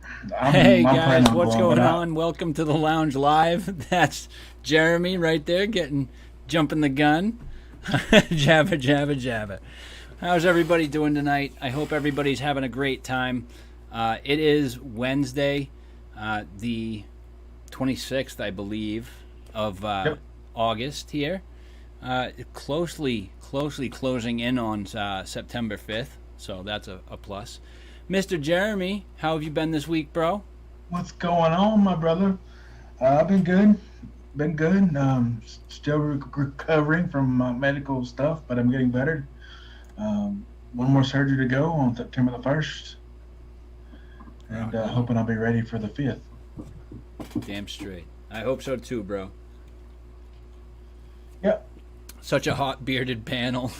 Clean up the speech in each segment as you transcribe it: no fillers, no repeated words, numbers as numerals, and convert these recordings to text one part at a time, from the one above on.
Hey I'm planning guys, on what's blowing going it out. on? Welcome to the Lounge Live. That's Jeremy right there jumping the gun. Jabba, jabba, jabba. How's everybody doing tonight? I hope everybody's having a great time. It is Wednesday, the 26th, I believe, of Yep. August here. Closely closing in on September 5th, so that's a plus. Mr. Jeremy, how have you been this week, bro? What's going on, my brother? I've been good. Been good. Still recovering from medical stuff, but I'm getting better. One more surgery to go on September the 1st, and Rock on. hoping I'll be ready for the 5th. Damn straight. I hope so too, bro. Yep. Such a hot bearded panel.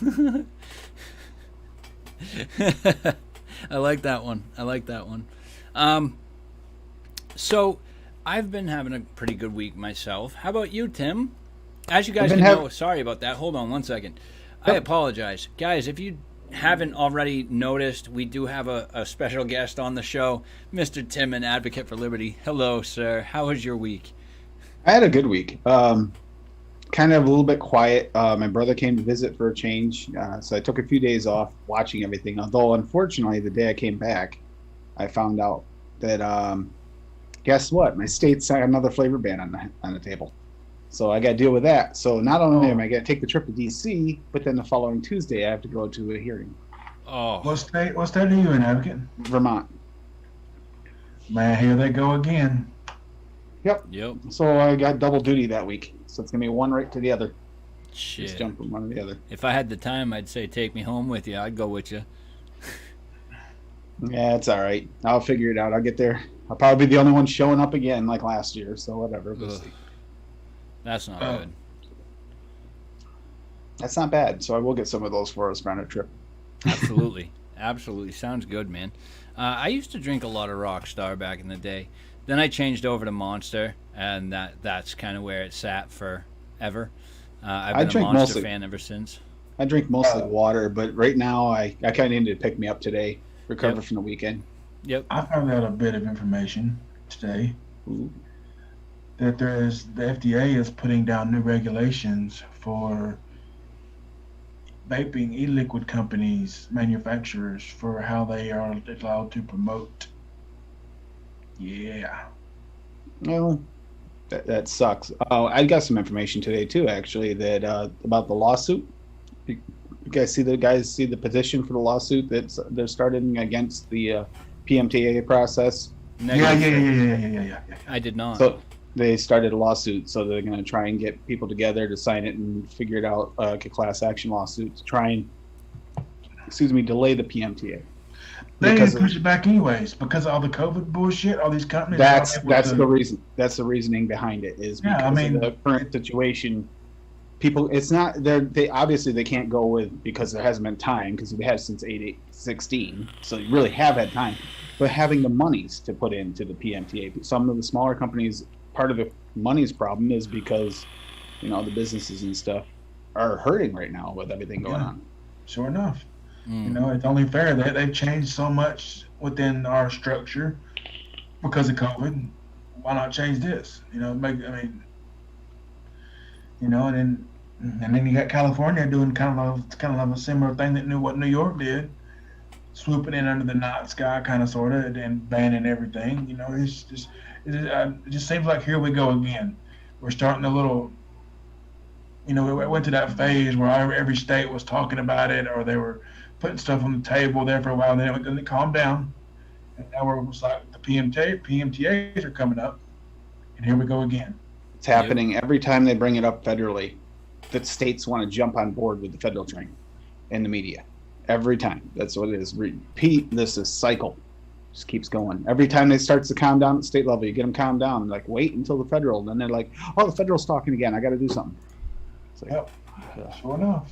I like that one. So I've been having a pretty good week myself. How about you, Tim? As you guys can know, sorry about that. Hold on one second. I apologize. Guys, if you haven't already noticed, we do have a special guest on the show, Mr. Tim, an advocate for liberty. Hello, sir. How was your week? I had a good week. Kind of a little bit quiet. My brother came to visit for a change, so I took a few days off watching everything. Although, unfortunately, the day I came back, I found out that guess what? My state's had another flavor ban on the table. So I got to deal with that. So not only am I going to take the trip to D.C., but then the following Tuesday I have to go to a hearing. Oh, What state? What state are you in, Advocate? Vermont. Man, here they go again. Yep. So I got double duty that week. So it's going to be one right to the other. shit. Just jump from one to the other. If I had the time, I'd say take me home with you. I'd go with you. Yeah, it's all right. I'll figure it out. I'll get there. I'll probably be the only one showing up again like last year. So whatever. We'll see. That's not Oh. good. That's not bad. So I will get some of those for us on a trip. Absolutely. Absolutely. Sounds good, man. I used to drink a lot of Rockstar back in the day. Then I changed over to Monster, and that's kind of where it sat forever. I've I been a drink Monster mostly- fan ever since. I drink mostly water, but right now I kind of need to pick me up today, recover from the weekend. Yep. I found out a bit of information today Ooh. that the FDA is putting down new regulations for vaping e-liquid companies, manufacturers, for how they are allowed to promote. Yeah. Well, that sucks. Oh, I got some information today too, actually, that about the lawsuit. You guys see the petition for the lawsuit that they're starting against the PMTA process? Yeah. I did not. So they started a lawsuit, so they're going to try and get people together to sign it and figure it out, like a class action lawsuit to try and, delay the PMTA. They Because didn't push it back anyways because of all the COVID bullshit. All these companies. that's the the reason. That's the reasoning behind it is Yeah, because I mean- of the current situation. People, it's not they obviously they can't go with because there hasn't been time because we had since 8/16, so you really have had time. But having the monies to put into the PMTA, some of the smaller companies, part of the money's problem is because the businesses and stuff are hurting right now with everything going on. Sure enough. It's only fair that they've changed so much within our structure because of COVID. Why not change this? And then you got California doing kind of a similar thing that knew what New York did, swooping in under the night sky, kind of sorta, and banning everything. It just seems like here we go again. We're starting a little. We went to that phase where every state was talking about it, or they were putting stuff on the table there for a while, and then it calmed down. And now we're almost like the PMTAs are coming up, and here we go again. It's happening every time they bring it up federally. That states want to jump on board with the federal train in the media. Every time. That's what it is. Repeat this cycle. Just keeps going. Every time they start to calm down at state level, you get them calmed down. Like, wait until the federal. Then they're like, oh, the federal's talking again. I got to do something. It's like, Yep. Sure enough.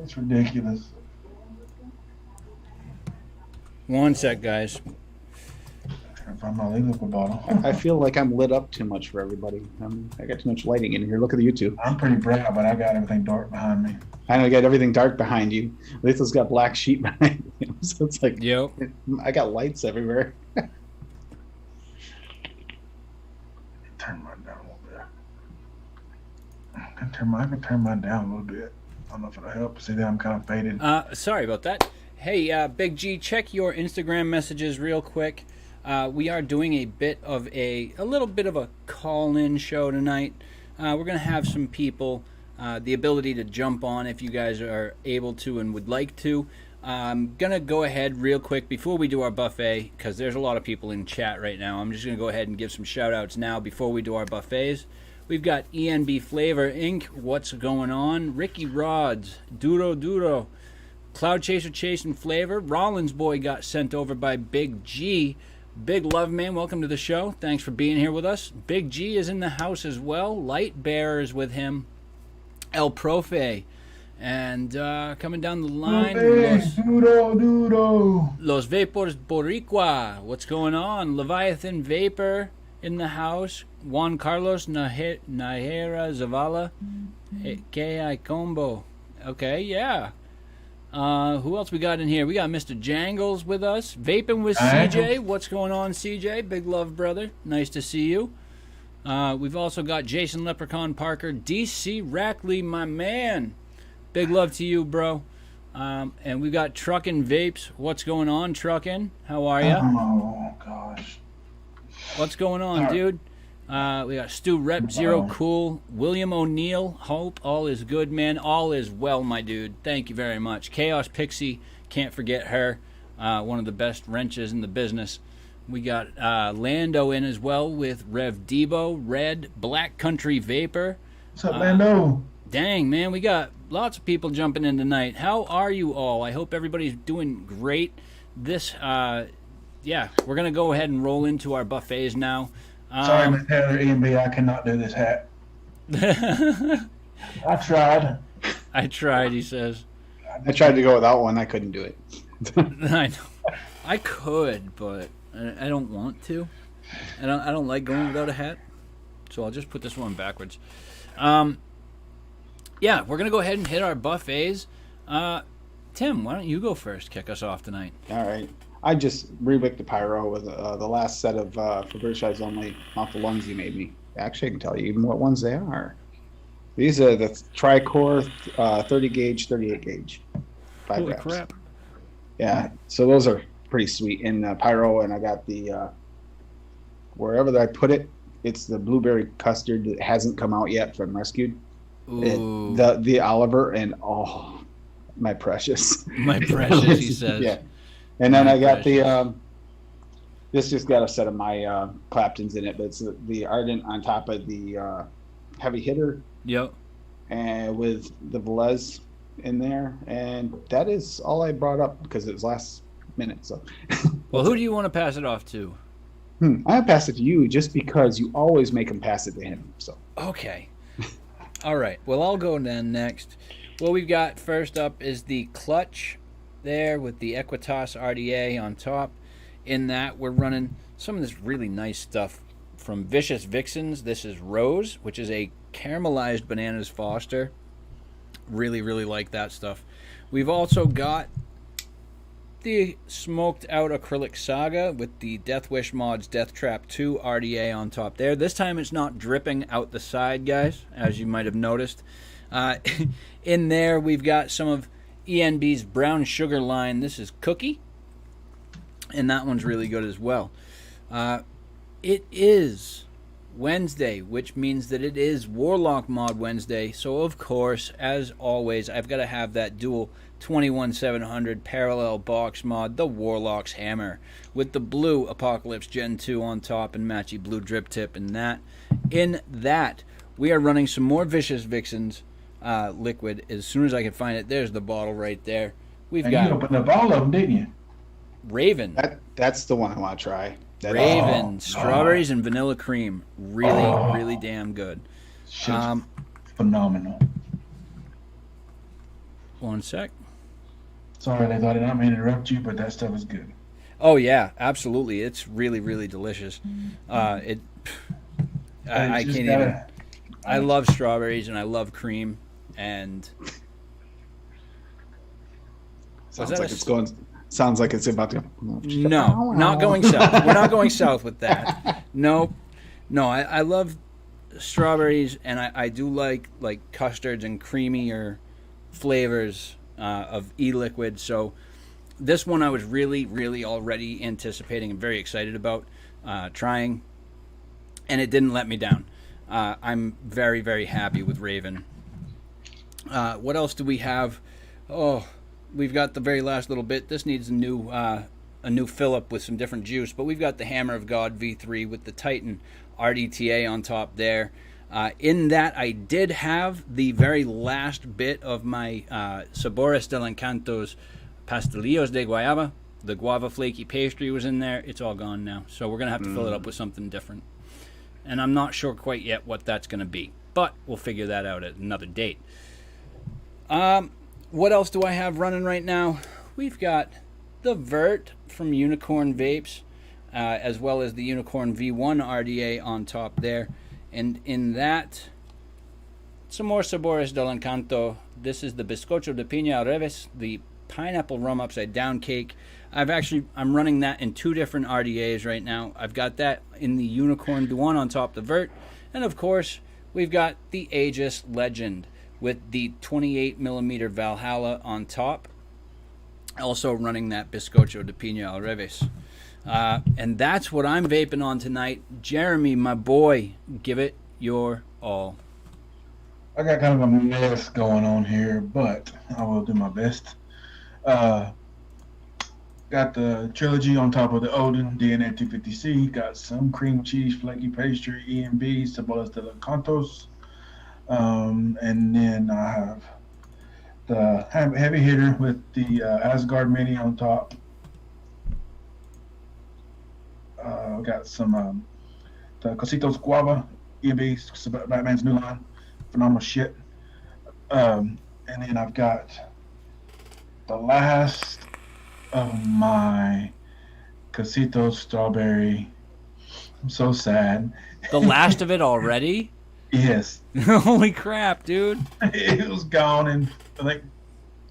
It's ridiculous. One sec, guys. If I'm not leaving with a bottle. I feel like I'm lit up too much for everybody. I got too much lighting in here. Look at the YouTube. I'm pretty bright, but I got everything dark behind me. I know I got everything dark behind you. Letha's got black sheet behind him. So it's like, Yep. I got lights everywhere. Turn mine down a little bit. I can turn mine down a little bit. I don't know if it'll help. See that I'm kind of faded. Sorry about that. Hey, Big G, check your Instagram messages real quick. We are doing a little bit of a call-in show tonight. We're going to have some people, the ability to jump on if you guys are able to and would like to. I'm going to go ahead real quick before we do our buffet, because there's a lot of people in chat right now. I'm just going to go ahead and give some shout-outs now before we do our buffets. We've got ENB Flavor Inc., What's Going On, Ricky Rods, Duro, Cloud Chaser Chasing Flavor, Rollins Boy got sent over by Big G. Big Love Man, welcome to the show. Thanks for being here with us. Big G is in the house as well. Light Bear is with him. El Profe. And coming down the line, Los Vapors Boricua. What's going on? Leviathan Vapor in the house. Juan Carlos Najera Zavala. K.I. Combo. Okay, yeah. Who else we got in here? We got Mr. Jangles with us. Vaping with CJ. What's going on, CJ? Big love, brother. Nice to see you. We've also got Jason Leprechaun Parker. DC Rackley, my man. Big love to you, bro. And we got Truckin' Vapes. What's going on, Truckin'? How are ya? Oh, gosh. What's going on, dude? We got Stu Rep Zero Cool, William O'Neill. Hope all is good, man. All is well, my dude. Thank you very much. Chaos Pixie, can't forget her. One of the best wrenches in the business. We got Lando in as well with Rev Debo, Red, Black Country Vapor. What's up, Lando? Dang, man, we got lots of people jumping in tonight. How are you all? I hope everybody's doing great. Yeah, we're going to go ahead and roll into our buffets now. Sorry, Miss Taylor, E&B, I cannot do this hat. I tried. I tried, he says. I tried to go without one. I couldn't do it. I know. I could, but I don't want to. I don't like going without a hat. So I'll just put this one backwards. Yeah, we're going to go ahead and hit our buffets. Tim, why don't you go first? Kick us off tonight. All right. I just rewicked the pyro with the last set of for British Eyes Only off the ones you made me. Actually, I can tell you even what ones they are. These are the Tricore 30 gauge, 38 gauge. Holy crap. Yeah, so those are pretty sweet in pyro, and I got the wherever that I put it, it's the blueberry custard that hasn't come out yet from Rescued. Ooh. The Oliver, and oh, my precious. My precious, he says. Yeah. And then I got the, this just got a set of my Claptons in it, but it's the Ardent on top of the Heavy Hitter. Yep. And with the Velez in there. And that is all I brought up because it was last minute. So. Well, who do you want to pass it off to? I pass it to you just because you always make him pass it to him. So. Okay. All right. Well, I'll go then next. What we've got first up is the Clutch there with the Equitas RDA on top. In that, we're running some of this really nice stuff from Vicious Vixens. This is Rose, which is a caramelized Bananas Foster. Really, really like that stuff. We've also got the smoked out acrylic Saga with the Death Wish Mods Death Trap 2 RDA on top there. This time it's not dripping out the side, guys, as you might have noticed. In there, we've got some of ENB's brown sugar line. This is Cookie, and that one's really good as well. It is Wednesday, which means that it is Warlock Mod Wednesday. So, of course, as always, I've got to have that dual 21700 parallel box mod, the Warlock's Hammer, with the blue Apocalypse Gen 2 on top and matchy blue drip tip in that. In that, we are running some more Vicious Vixens liquid as soon as I can find it. There's the bottle right there. We've got you opened up all of them, didn't you? Raven. That's the one I want to try. Raven, strawberries and vanilla cream. Really, really damn good. Phenomenal. One sec. Sorry, I did not mean to interrupt you, but that stuff is good. Oh yeah, absolutely. It's really, really delicious. I can't even. I love strawberries and I love cream. And Sounds like it's about to. no, not going south. We're not going south with that. No. I love strawberries, and I do like custards and creamier flavors of e-liquid. So this one I was really, really already anticipating and very excited about trying, and it didn't let me down. I'm very, very happy with Raven. What else do we have? Oh, we've got the very last little bit. This needs a new fill-up with some different juice, but we've got the Hammer of God V3 with the Titan RDTA on top there. In that, I did have the very last bit of my Sabores del Encanto's Pastelillos de Guayaba. The guava flaky pastry was in there. It's all gone now, so we're going to have to fill it up with something different. And I'm not sure quite yet what that's going to be, but we'll figure that out at another date. What else do I have running right now? We've got the Vert from Unicorn Vapes, as well as the Unicorn V1 RDA on top there. And in that, some more Sabores del Encanto. This is the Bizcocho de Piña al Revés, the pineapple rum upside down cake. I'm running that in 2 different RDAs right now. I've got that in the Unicorn V1 on top of the Vert. And of course, we've got the Aegis Legend with the 28 millimeter Valhalla on top. Also running that Bizcocho de Piña al Revés. And that's what I'm vaping on tonight. Jeremy, my boy, give it your all. I got kind of a mess going on here, but I will do my best. Got the trilogy on top of the Odin DNA 250C. Got some cream cheese flaky pastry EMB Cebolas de los Cantos. And then I have the heavy hitter with the Asgard Mini on top. Got some the Cositos Guava EMB Batman's new line. Phenomenal shit. And then I've got the last of my Cositos strawberry. I'm so sad. The last of it already? Yes. Holy crap, dude. It was gone in, I think,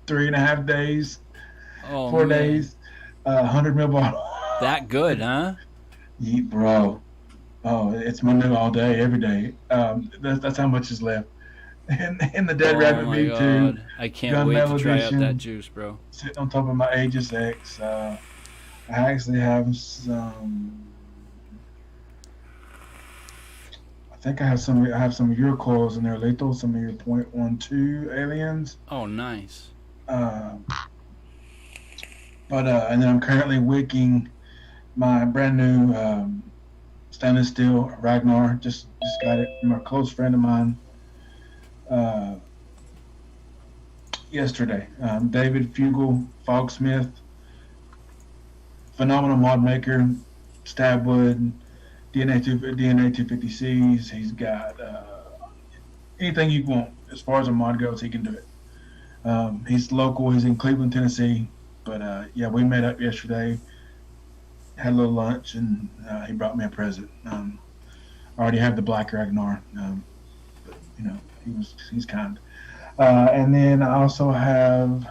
3.5 days. Oh, 4 man. days. 100 ml bottle. That good, huh? Yeah, bro. Oh, it's my new all day, every day. That's how much is left. And the Dead Rabbit V2. I can't Gun wait to Metal try out Edition, that juice, bro. sitting on top of my Aegis X. I actually have some. I think I have some of your coils in there, Lethal. Some of your .12 aliens. Oh, nice. And then I'm currently wicking my brand new stainless steel Ragnar. Just got it from a close friend of mine yesterday. David Fugel, Fogsmith, phenomenal mod maker, Stabwood, DNA 250Cs. He's got anything you want as far as a mod goes. He can do it. He's local. He's in Cleveland, Tennessee. But yeah, we met up yesterday, had a little lunch, and he brought me a present. I already have the Black Ragnar, but you know, he's kind. And then I also have,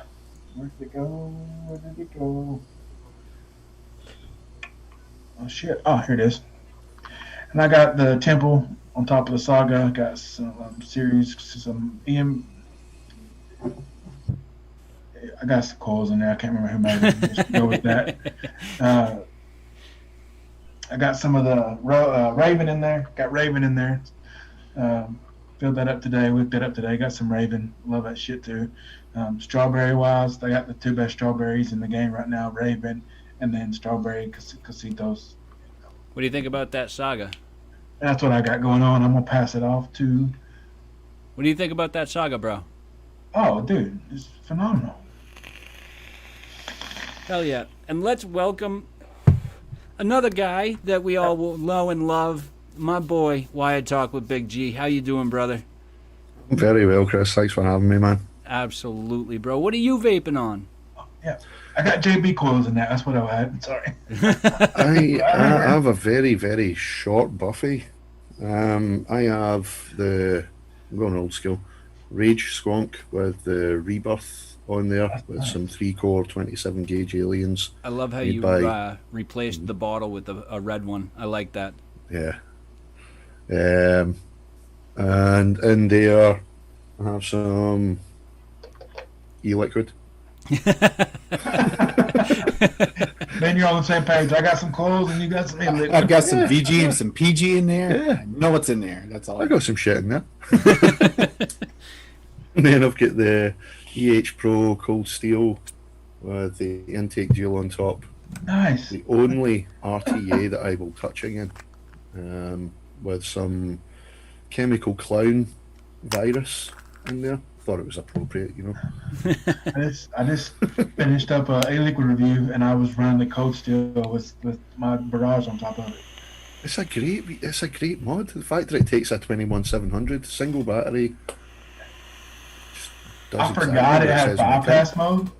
where did it go? Oh shit! Oh, here it is. And I got the Temple on top of the Saga. Got some I got some coils in there. I can't remember who made them. Just go with that. I got some of the Raven in there. Got Raven in there. Filled that up today. Whipped that up today. Got some Raven. Love that shit too. Strawberry wise, I got the 2 best strawberries in the game right now. Raven and then Strawberry Cositos. What do you think about that Saga? That's what I got going on. I'm gonna pass it off to. What do you think about that Saga, bro? Oh, dude, it's phenomenal. Hell yeah. And let's welcome another guy that we all will know and love, my boy, Wired Talk with Big G. How you doing, brother? Very well, Chris. Thanks for having me, man. Absolutely, bro. What are you vaping on? Yeah. I got JB coils in that. That's what I had. Sorry. I have a very, very short buffet. I have I'm going old school, Rage Squonk with the Rebirth on there with some 3-core 27 gauge aliens. I love how made you by- replaced the bottle with a red one. I like that. Yeah. And in there, I have some e-liquid. Then you're on the same page. I got some coils and you got some e-liquid. I've got some VG and some PG in there. Yeah. I know what's in there. That's all. I got some shit in there. And then I've got the EH Pro Cold Steel with the intake gel on top. Nice. The only RTA that I will touch again, with some chemical clown virus in there. Thought it was appropriate, you know. I just finished up a liquid review and I was running the Cold Steel with my barrage on top of it. It's a great mod. The fact that it takes a 21700 single battery. just does I exactly forgot it what had says on the tin. bypass mode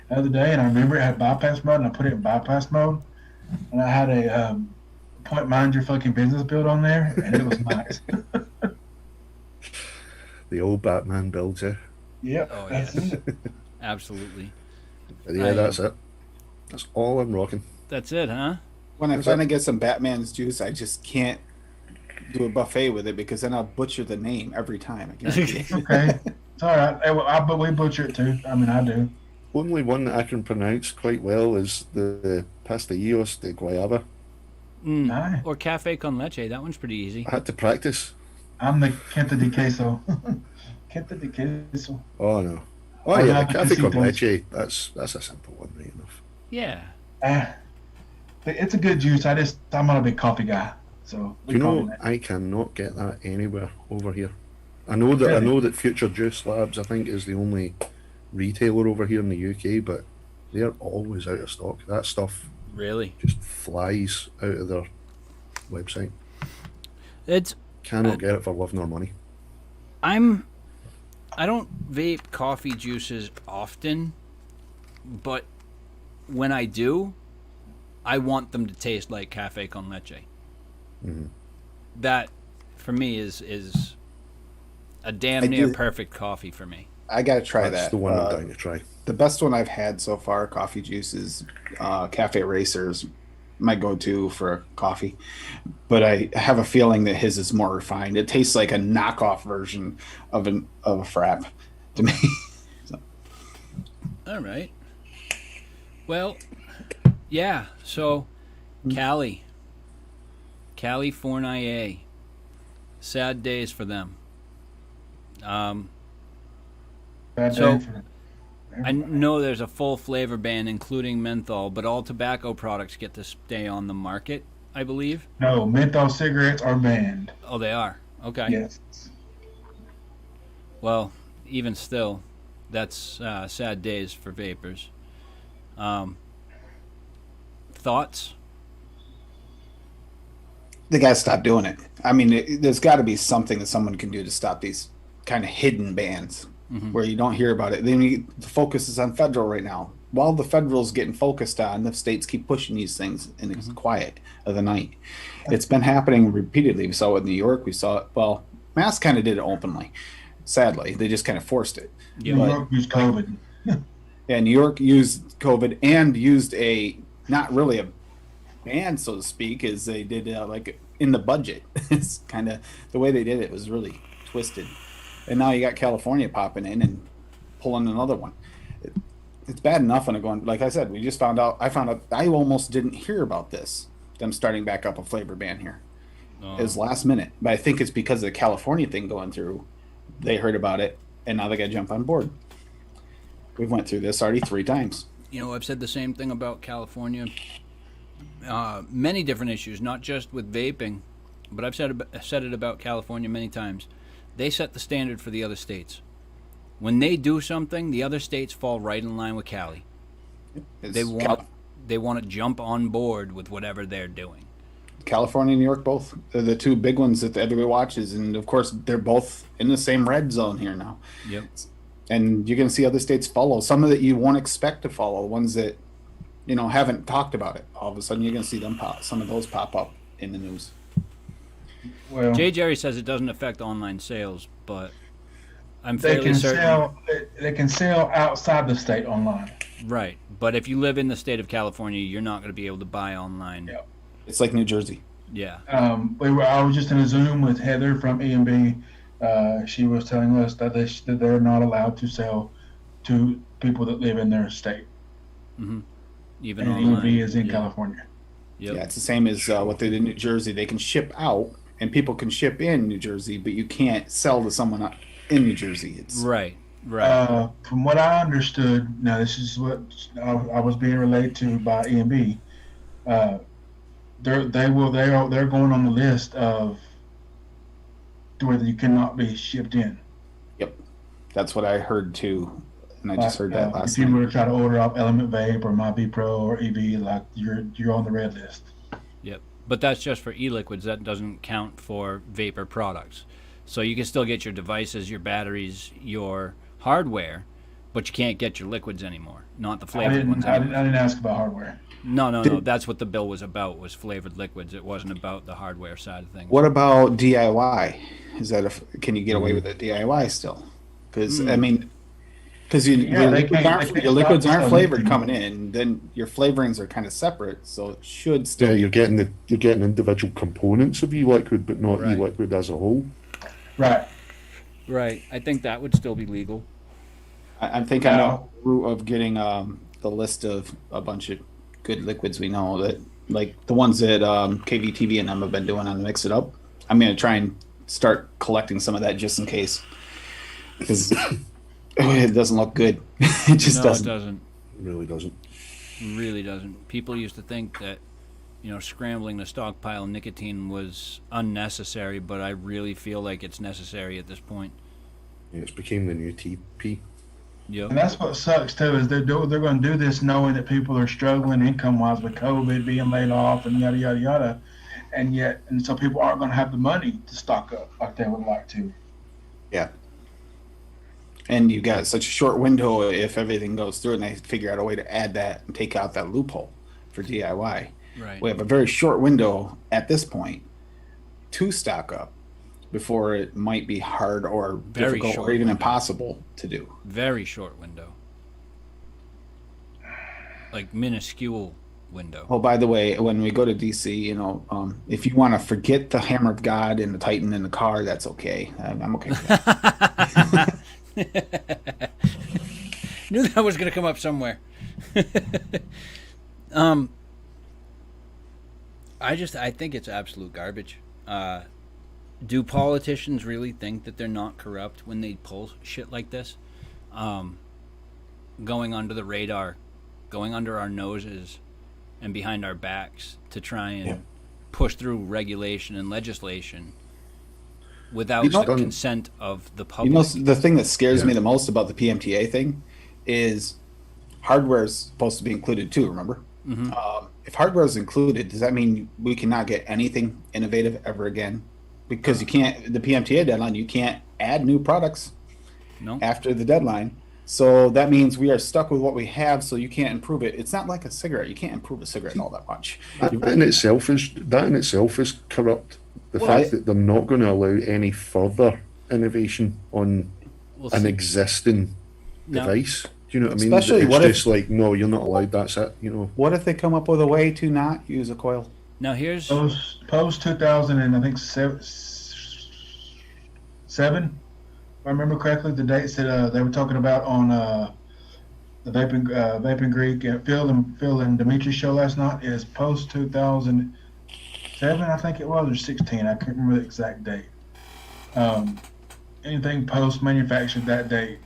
the other day, and I remember it had bypass mode, and I put it in bypass mode, and I had a point mind your fucking business build on there, and it was nice. The old Batman builds, yeah. Yep, Oh, that's yes. it. Absolutely. But yeah, that's it. That's all I'm rocking. That's it, huh? When I Is finally get some Batman's juice, I just can't do a buffet with it because then I'll butcher the name every time. I guarantee it. Okay, it's all right. But we butcher it too. I mean, I do. Only one that I can pronounce quite well is the Pastillos de Guayaba. Nice. Or Cafe con Leche. That one's pretty easy. I had to practice. I'm the Quinta de Queso. Quinta de Queso. Oh no. Oh I yeah, love the Cafe con Casitos. Leche. That's a simple one, right enough. Yeah. It's a good juice. I'm not a big coffee guy, so Do you call know me that. I cannot get that anywhere over here. I know Really? that Future Juice Labs I think is the only retailer over here in the UK, but they're always out of stock. That stuff Really. just flies out of their website. It's Cannot get it for love nor money. I don't vape coffee juices often, but when I do, I want them to taste like Cafe con Leche. Mhm. That, for me, is a damn I near do- perfect coffee for me. I gotta try That's that. the one I'm dying to try. The best one I've had so far, coffee juice, is Cafe Racers, my go-to for coffee. But I have a feeling that his is more refined. It tastes like a knockoff version of a frap to me. All right. Well, yeah. So, Cali, California, sad days for them. Bad So- day for I know there's a full flavor ban, including menthol, but all tobacco products get to stay on the market, I believe. No, menthol cigarettes are banned. Oh, they are. Okay. Yes. Well, even still, that's sad days for vapors. Thoughts? They gotta stop doing it. I mean, there's got to be something that someone can do to stop these kind of hidden bans where you don't hear about it. Then the focus is on federal right now. While the federal's getting focused on, the states keep pushing these things in the quiet of the night. It's been happening repeatedly. We saw it in New York. We saw it. Well, Mass kind of did it openly. Sadly, they just kind of forced it. Yeah. New York used COVID. Yeah, New York used COVID and used a not really a ban, so to speak, is they did like in the budget. It's kind of the way they did it was really twisted. And now you got California popping in and pulling another one. It's bad enough when I'm going. Like I said, we just found out. I almost didn't hear about this. Them starting back up a flavor ban here. Oh. It was last minute, but I think it's because of the California thing going through. They heard about it, and now they got to jump on board. We've went through this already 3 times. You know, I've said the same thing about California. Many different issues, not just with vaping, but I've said it about California many times. They set the standard for the other states. When they do something, the other states fall right in line with Cali. It's They want to jump on board with whatever they're doing. California and New York both. They're the 2 big ones that everybody watches, and of course they're both in the same red zone here now. Yep. And you're going to see other states follow. Some of that you won't expect to follow. The ones that haven't talked about it. All of a sudden, you're going to see them some of those pop up in the news. Well, Jay Jerry says it doesn't affect online sales, but I'm they fairly can certain. sell. They can sell outside the state online. Right, but if you live in the state of California, you're not going to be able to buy online. Yeah. It's like New Jersey. Yeah. I was just in a Zoom with Heather from EMB. She was telling us that they're not allowed to sell to people that live in their state. Mm-hmm. Even and online. EMB is in California. Yep. Yeah, it's the same as what they did in New Jersey. They can ship out, and people can ship in New Jersey, but you can't sell to someone in New Jersey. It's Right. Right. From what I understood, now this is what I was being relayed to by EMB. They're going on the list of where you cannot be shipped in. Yep, that's what I heard too, and I just heard that last If you night. were to try to order off Element Vape or MyB Pro or EV, like you're on the red list. Yep. But that's just for e-liquids. That doesn't count for vapor products. So you can still get your devices, your batteries, your hardware, but you can't get your liquids anymore. Not the flavored ones I anymore. didn't ask about hardware. No. That's what the bill was about, was flavored liquids. It wasn't about the hardware side of things. What about DIY? Can you get away with a DIY still? Because your liquids aren't flavored coming in. Then your flavorings are kind of separate, so it should still. Yeah, you're getting individual components of e-liquid, but not Right. e-liquid as a whole. Right. Right. I think that would still be legal. I think I know the route of getting the list of a bunch of good liquids we know, that like the ones that KVTV and them have been doing on the Mix It Up. I'm going to try and start collecting some of that just in case, because it doesn't look good. It just doesn't. It doesn't. It really doesn't. It really doesn't. People used to think that, scrambling to stockpile nicotine was unnecessary, but I really feel like it's necessary at this point. Yeah, it's became the new TP. Yep. And that's what sucks too, is they're going to do this knowing that people are struggling income-wise with COVID, being laid off, and yada yada yada, and so people aren't going to have the money to stock up like they would like to. Yeah. And you got such a short window if everything goes through, and they figure out a way to add that and take out that loophole for DIY. Right. We have a very short window at this point to stock up before it might be hard or Very difficult short or even window. impossible to do. Very short window. Like minuscule window. Oh, by the way, when we go to DC, if you want to forget the Hammer of God and the Titan in the car, that's okay. I'm okay with that. Knew that was going to come up somewhere. I think it's absolute garbage. Do politicians really think that they're not corrupt when they pull shit like this? Going under the radar, going under our noses and behind our backs to try and push through regulation and legislation without the consent of the public. The thing that scares me the most about the PMTA thing is hardware is supposed to be included too, remember? Mm-hmm. If hardware is included, does that mean we cannot get anything innovative ever again? Because you can't, the PMTA deadline, you can't add new products after the deadline. So that means we are stuck with what we have, so you can't improve it. It's not like a cigarette. You can't improve a cigarette all that much. That in itself is corrupt. The fact that they're not going to allow any further innovation on an existing device. Do you know what I mean? Especially it's no, you're not allowed. That's it. What if they come up with a way to not use a coil? Now here's post 2000 and I think seven. If I remember correctly, the dates that they were talking about on the Vaping Greek Phil and Dimitri's show last night is post 2007, I think it was, or 16. I can't remember the exact date. Anything post manufactured that date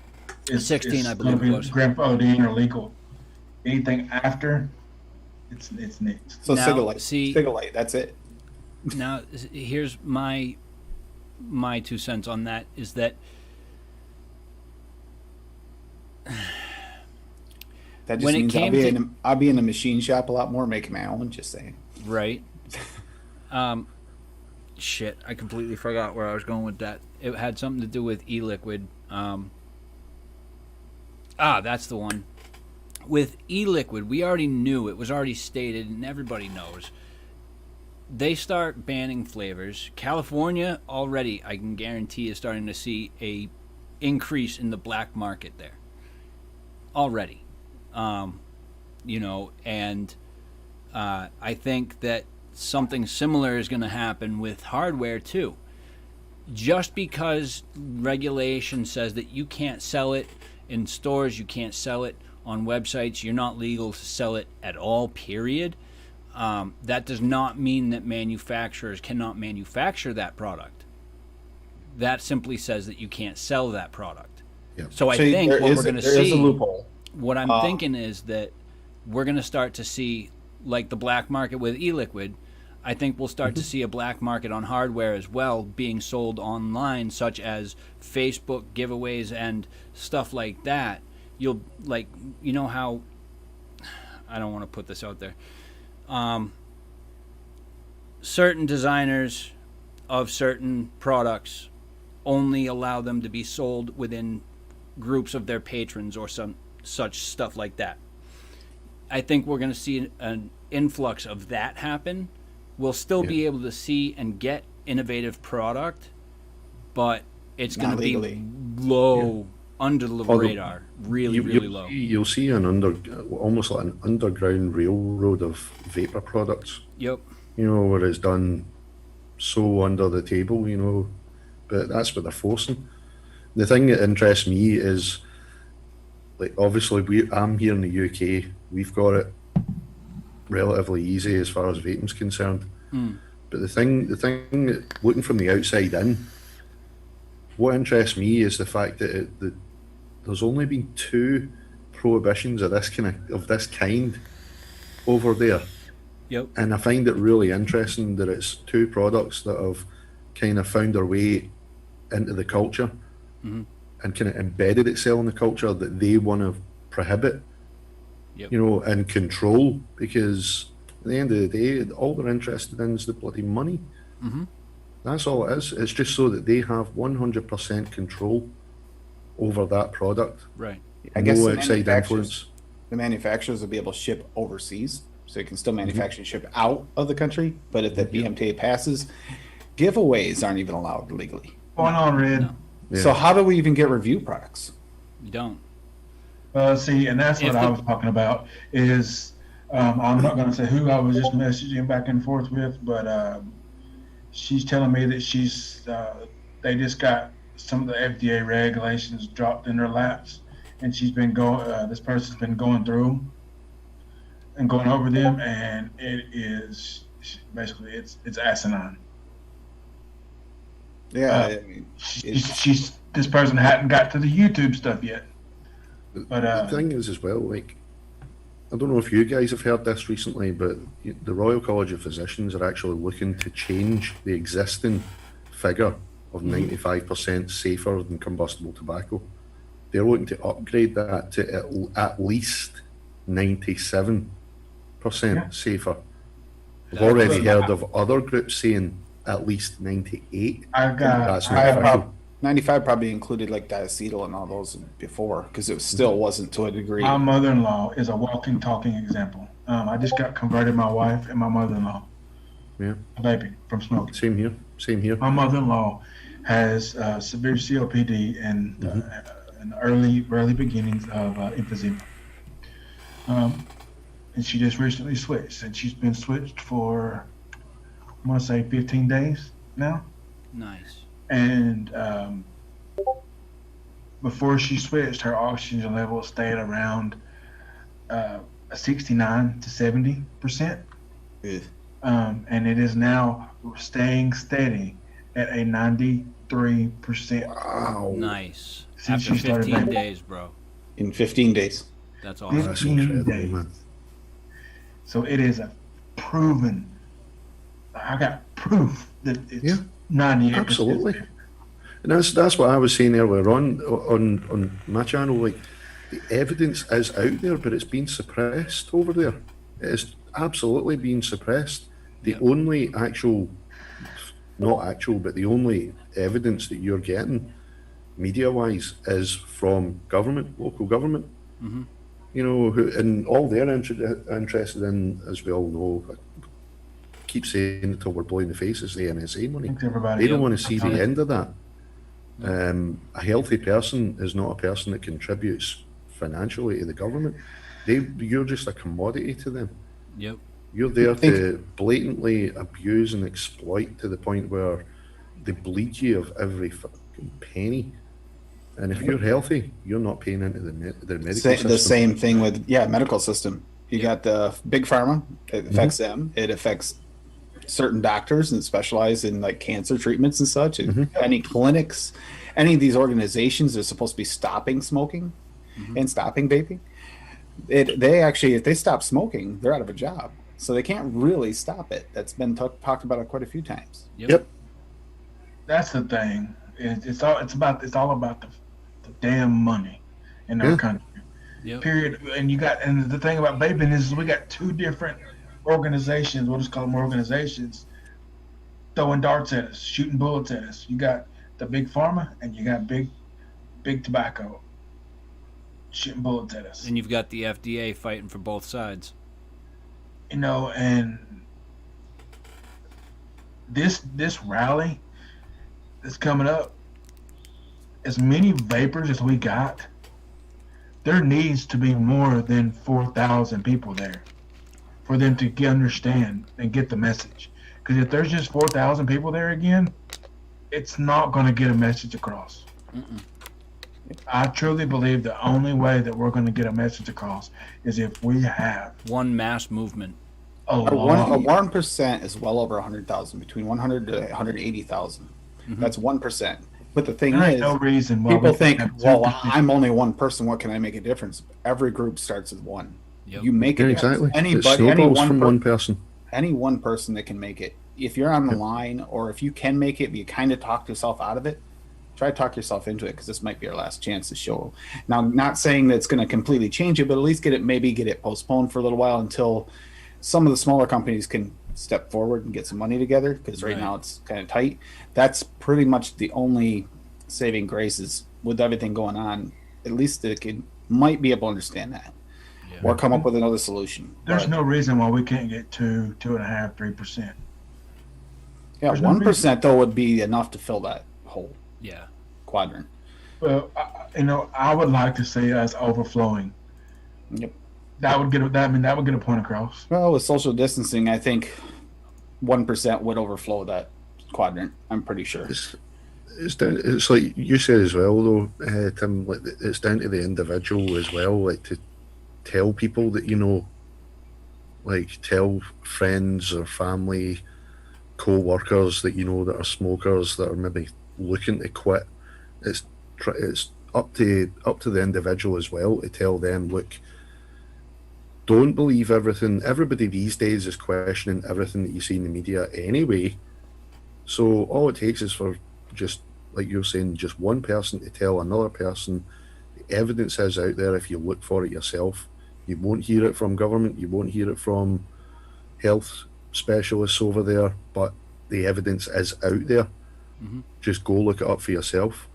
is 16, I believe it was. grandfathered or legal. Anything after, it's next. So Now, Cigalite, that's it. Now here's my 2 cents on that, is that that just when means it came I'll be in a machine shop a lot more making my own, just saying. Right. Shit, I completely forgot where I was going with that. It had something to do with e-liquid. That's the one. With e-liquid, we already knew, it was already stated, and everybody knows. They start banning flavors. California already, I can guarantee, is starting to see a increase in the black market there. Already. You know, and I think that something similar is going to happen with hardware too. Just because regulation says that you can't sell it in stores, you can't sell it on websites, you're not legal to sell it at all, period. That does not mean that manufacturers cannot manufacture that product. That simply says that you can't sell that product. Yeah. So I think what we're going to see, there is a loophole. what I'm thinking is that we're going to start to see, like the black market with e-liquid, I think we'll start to see a black market on hardware as well being sold online, such as Facebook giveaways and stuff like that. You'll, like, you know how, I don't want to put this out there, certain designers of certain products only allow them to be sold within groups of their patrons or some such stuff like that. I think we're going to see an influx of that happen. We'll still be able to see and get innovative product, but it's going to be low, under the radar, really low. You'll see almost like an underground railroad of vapor products. Yep. You know, where it's done so under the table, you know, but that's what they're forcing. The thing that interests me is, like, obviously I'm here in the UK, we've got it relatively easy as far as vaping's concerned. But the thing that, looking from the outside in, what interests me is the fact that there's only been 2 prohibitions of this kind over there. Yep. And I find it really interesting that it's 2 products that have kind of found their way into the culture and kind of embedded itself in the culture that they want to prohibit, you know, and control, because at the end of the day, all they're interested in is the bloody money. That's all it is. It's just so that they have 100% control over that product. Right. I guess no outside influence. The manufacturers will be able to ship overseas, so you can still manufacture and ship out of the country. But if the PMTA passes, giveaways aren't even allowed legally. Going on, Red. No. Yeah. So how do we even get review products? You don't. See, and that's what I was talking about. Is I'm not going to say who I was just messaging back and forth with, but she's telling me that they just got some of the FDA regulations dropped in her laps, and she's been going. This person's been going through them and going over them, and it is basically it's asinine. Yeah, I mean, this person hadn't got to the YouTube stuff yet. But the thing is as well, like, I don't know if you guys have heard this recently, but the Royal College of Physicians are actually looking to change the existing figure of 95% safer than combustible tobacco. They're looking to upgrade that to at least 97% safer. I've already heard of other groups saying at least 98. That's not official. 95 probably included like diacetyl and all those before, because it still wasn't to a degree. My mother-in-law is a walking, talking example. I just got converted, my wife and my mother-in-law. Yeah. Vaping from smoking. Same here. My mother-in-law has severe COPD and in the early beginnings of emphysema. And she just recently switched, and she's been switched for, I want to say 15 days now. Nice. And before she switched, her oxygen level stayed around 69 to 70%. And it is now staying steady at a 93%. Wow. Nice. Since After she started 15 vaping. days, bro. In 15 days. That's awesome. That's 15 incredible, days. man. So it is a proven. I got proof that it's 98%. Absolutely. And that's what I was saying earlier on my channel. Like, the evidence is out there, but it's been suppressed over there. It is absolutely being suppressed. The only the only evidence that you're getting media-wise, is from government, local government. Mm-hmm. You know, and all they're interested in, as we all know, I keep saying it till we're blue in the face, is the NSA money. Thanks, everybody. They don't want to see the Okay. end of that. A healthy person is not a person that contributes financially to the government. You're just a commodity to them. Yep. You're there to blatantly abuse and exploit to the point where they bleed you of every fucking penny. And if you're healthy, you're not paying into their medical system. The same thing with medical system. You got the big pharma. It affects them. It affects certain doctors and specialize in like cancer treatments and such. And any clinics, any of these organizations are supposed to be stopping smoking and stopping vaping. They actually, if they stop smoking, they're out of a job. So they can't really stop it. That's been talked about quite a few times. Yep. That's the thing. It's all about the damn money in our country. Yep. Period. And the thing about vaping is we got two different organizations. We'll just call them organizations throwing darts at us, shooting bullets at us. You got the big pharma and you got big tobacco shooting bullets at us. And you've got the FDA fighting for both sides. You know, and this rally that's coming up, as many vapors as we got, there needs to be more than 4,000 people there for them to understand and get the message. Because if there's just 4,000 people there again, it's not going to get a message across. I truly believe the only way that we're going to get a message across is if we have one mass movement. A 1% is well over 100,000, between 100 to 180,000. That's 1%. But the thing is, no reason why people think, well, 2%. I'm only one person. What can I make a difference? Every group starts with one. Yep. You make it. Exactly. Anybody, it snowballs from one person. Any one person that can make it. If you're on the line, or if you can make it, but you kind of talk yourself out of it, try to talk yourself into it, because this might be our last chance to show. Now, not saying that it's going to completely change it, but at least get it postponed for a little while until some of the smaller companies can step forward and get some money together, because right now it's kind of tight. That's pretty much the only saving graces with everything going on. At least it might be able to understand that, or come up with another solution. There's no reason why we can't get 2.5%, 3%. Yeah, 1% though would be enough to fill that whole quadrant. Well, I would like to see us overflowing. Yep. That would get a point across. Well, with social distancing, I think 1% would overflow that quadrant. I'm pretty sure. It's like you said as well, though, Tim. Like, it's down to the individual as well. Like, to tell people that, like, tell friends or family, co-workers that that are smokers, that are maybe looking to quit. It's up to the individual as well to tell them, look, don't believe everything. Everybody these days is questioning everything that you see in the media anyway. So all it takes is for, just like you're saying, just one person to tell another person. The evidence is out there if you look for it yourself. You won't hear it from government, you won't hear it from health specialists over there, but the evidence is out there. Just go look it up for yourself.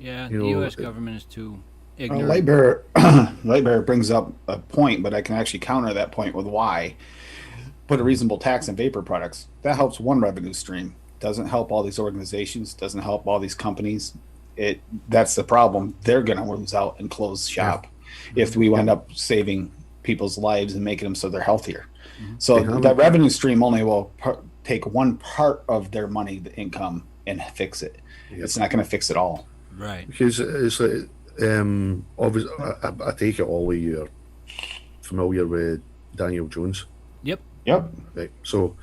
Yeah, the U.S. government is too ignorant. Lightbearer brings up a point, but I can actually counter that point with why. Put a reasonable tax on vapor products. That helps one revenue stream. Doesn't help all these organizations. Doesn't help all these companies. That's the problem. They're going to lose out and close shop if we wind up saving people's lives and making them so they're healthier. So that revenue stream only will take one part of their money, the income, and fix it. It's not going to fix it all. Right. Because it's like, obviously, I take it all of you are familiar with Daniel Jones. Yep. Right. So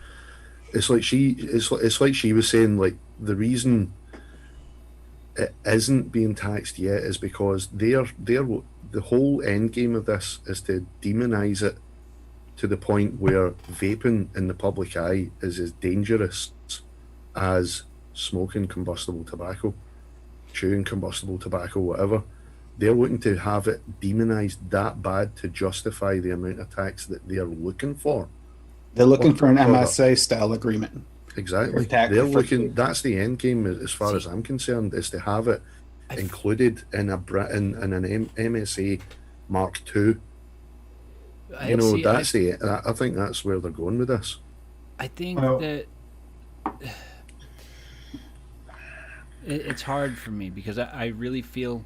it's like she was saying, like, the reason it isn't being taxed yet is because the whole end game of this is to demonize it to the point where vaping in the public eye is as dangerous as smoking combustible tobacco, chewing combustible tobacco, whatever. They're looking to have it demonized that bad to justify the amount of tax that they're looking for. They're looking for an MSA style agreement. Exactly. They're looking. That's the end game, as far as I'm concerned, is to have it included in in an MSA Mark II. I think that's where they're going with this. I think Well- that it's hard for me because I really feel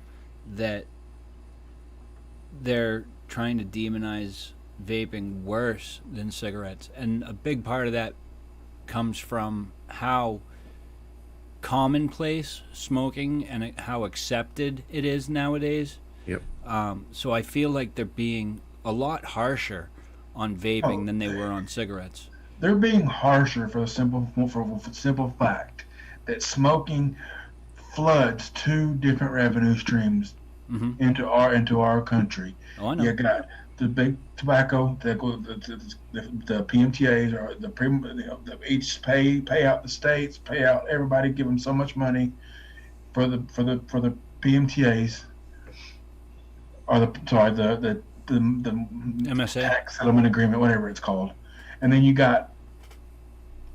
that they're trying to demonize vaping worse than cigarettes, and a big part of that comes from how commonplace smoking and how accepted it is nowadays. Yep. So I feel like they're being a lot harsher on vaping than they were on cigarettes. They're being harsher for the simple fact that smoking floods two different revenue streams into our country. Oh, I know. You got the big tobacco, the PMTAs, or each pay out the states, pay out everybody, give them so much money for the PMTAs, or the MSA tax settlement agreement, whatever it's called, and then you got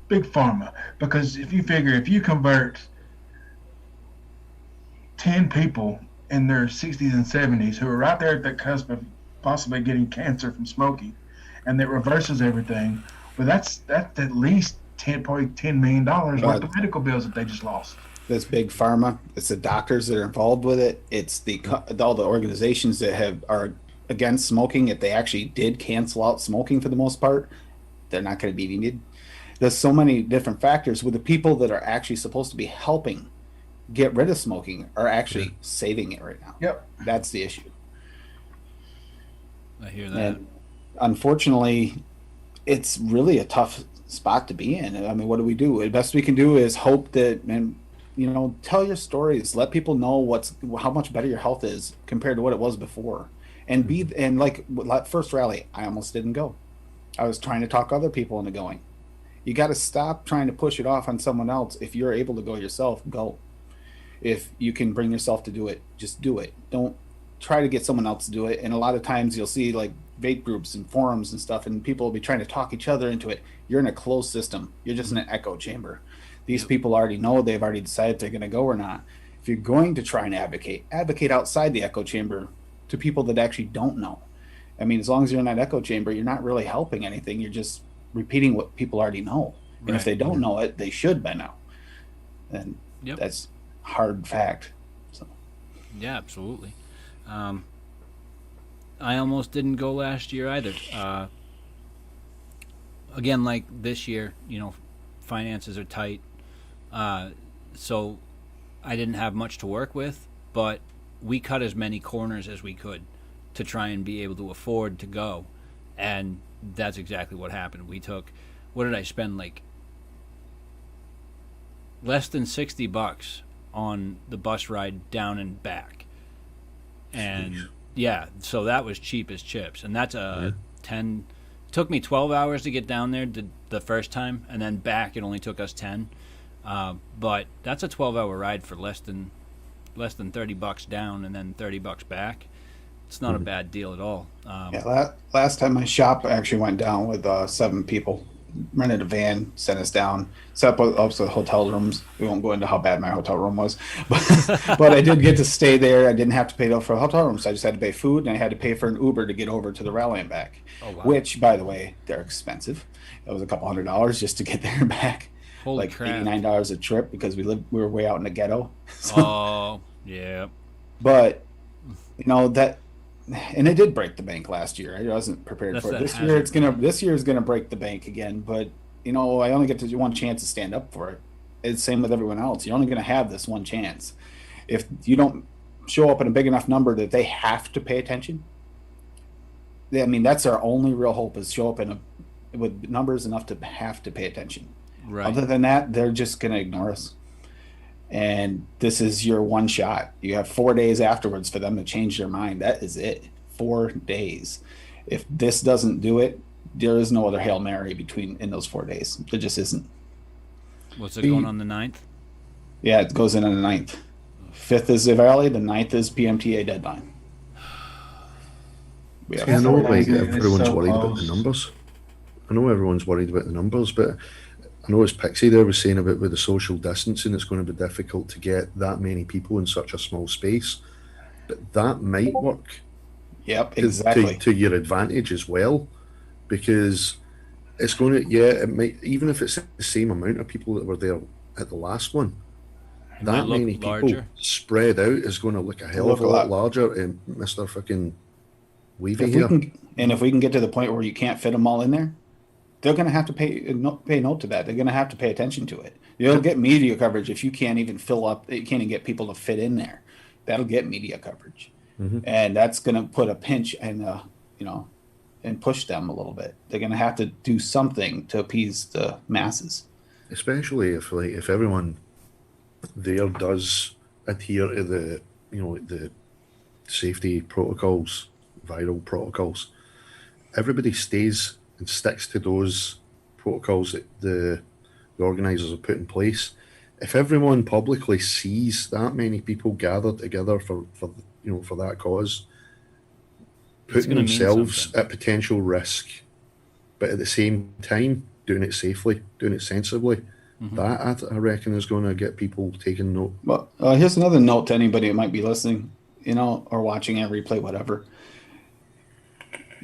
big pharma, because if you convert 10 people in their 60s and 70s who are right there at the cusp of possibly getting cancer from smoking, and that reverses everything, but that's at least probably $10 million worth of medical bills that they just lost. This big pharma, it's the doctors that are involved with it. It's all the organizations that are against smoking. If they actually did cancel out smoking for the most part, they're not going to be needed. There's so many different factors with the people that are actually supposed to be helping get rid of smoking are actually saving it right now. Yep. That's the issue. I hear that. And unfortunately, it's really a tough spot to be in. I mean, what do we do? The best we can do is hope that, and tell your stories. Let people know how much better your health is compared to what it was before. And like first rally, I almost didn't go. I was trying to talk other people into going. You got to stop trying to push it off on someone else. If you're able to go yourself, go. If you can bring yourself to do it, just do it. Don't try to get someone else to do it. And a lot of times you'll see like vape groups and forums and stuff, and people will be trying to talk each other into it. You're in a closed system. You're just in an echo chamber. These people already know, they've already decided if they're going to go or not. If you're going to try and advocate outside the echo chamber to people that actually don't know. I mean, as long as you're in that echo chamber, you're not really helping anything. You're just repeating what people already know. Right. And if they don't know it, they should by now. And that's hard fact. So. Yeah, absolutely. I almost didn't go last year either. Again, like this year, finances are tight. So I didn't have much to work with, but we cut as many corners as we could to try and be able to afford to go. And that's exactly what happened. We took, what did I spend, like less than $60 on the bus ride down and back. And yeah, so that was cheap as chips. And that's took me 12 hours to get down there the first time, and then back it only took us 10. But that's a 12-hour ride for less than $30 down and then $30 back. It's not a bad deal at all. Last time my shop actually went down with 7 people. Rented a van, sent us down, set up also hotel rooms. We won't go into how bad my hotel room was, but I did get to stay there. I didn't have to pay for a hotel room, so I just had to pay food, and I had to pay for an Uber to get over to the rally and back. Oh, wow. Which, by the way, they're expensive. It was a couple $100 just to get there and back. Holy like crap. $89 a trip because we were way out in the ghetto. So, oh yeah. But that. And it did break the bank last year. I wasn't prepared for it. This year is gonna break the bank again. But I only get to one chance to stand up for it. It's the same with everyone else. You're only gonna have this one chance. If you don't show up in a big enough number that they have to pay attention, that's our only real hope, is show up with numbers enough to have to pay attention. Right. Other than that, they're just gonna ignore us. And this is your one shot. You have 4 days afterwards for them to change their mind. That is it. 4 days. If this doesn't do it, there is no other Hail Mary in those 4 days. There just isn't. What's it going on the 9th? Yeah, it goes in on the 9th. 5th is the rally. The 9th is PMTA deadline. I know everyone's worried about the numbers. I know everyone's worried about the numbers, but I know as Pixie there was saying about with the social distancing, it's going to be difficult to get that many people in such a small space, but that might work Yep, to, exactly. to your advantage as well, because it's going to, yeah, it might, even if it's the same amount of people that were there at the last one, It might that look many people larger. spread out is going to look a hell Look of a a lot lot. larger in Mr. fucking Weavy If we here. can, and if we can get to the point where you can't fit them all in there, they're going to have to pay note to that. They're going to have to pay attention to it. You'll get media coverage if you can't even fill up. You can't even get people to fit in there. That'll get media coverage, and that's going to put a pinch and and push them a little bit. They're going to have to do something to appease the masses. Especially if everyone there does adhere to the the safety protocols, viral protocols. Everybody stays and sticks to those protocols that the organisers have put in place. If everyone publicly sees that many people gathered together for that cause, putting gonna mean themselves something. at potential risk, but at the same time doing it safely, doing it sensibly, that I reckon is going to get people taking note. Well, here's another note to anybody that might be listening, or watching a replay, whatever.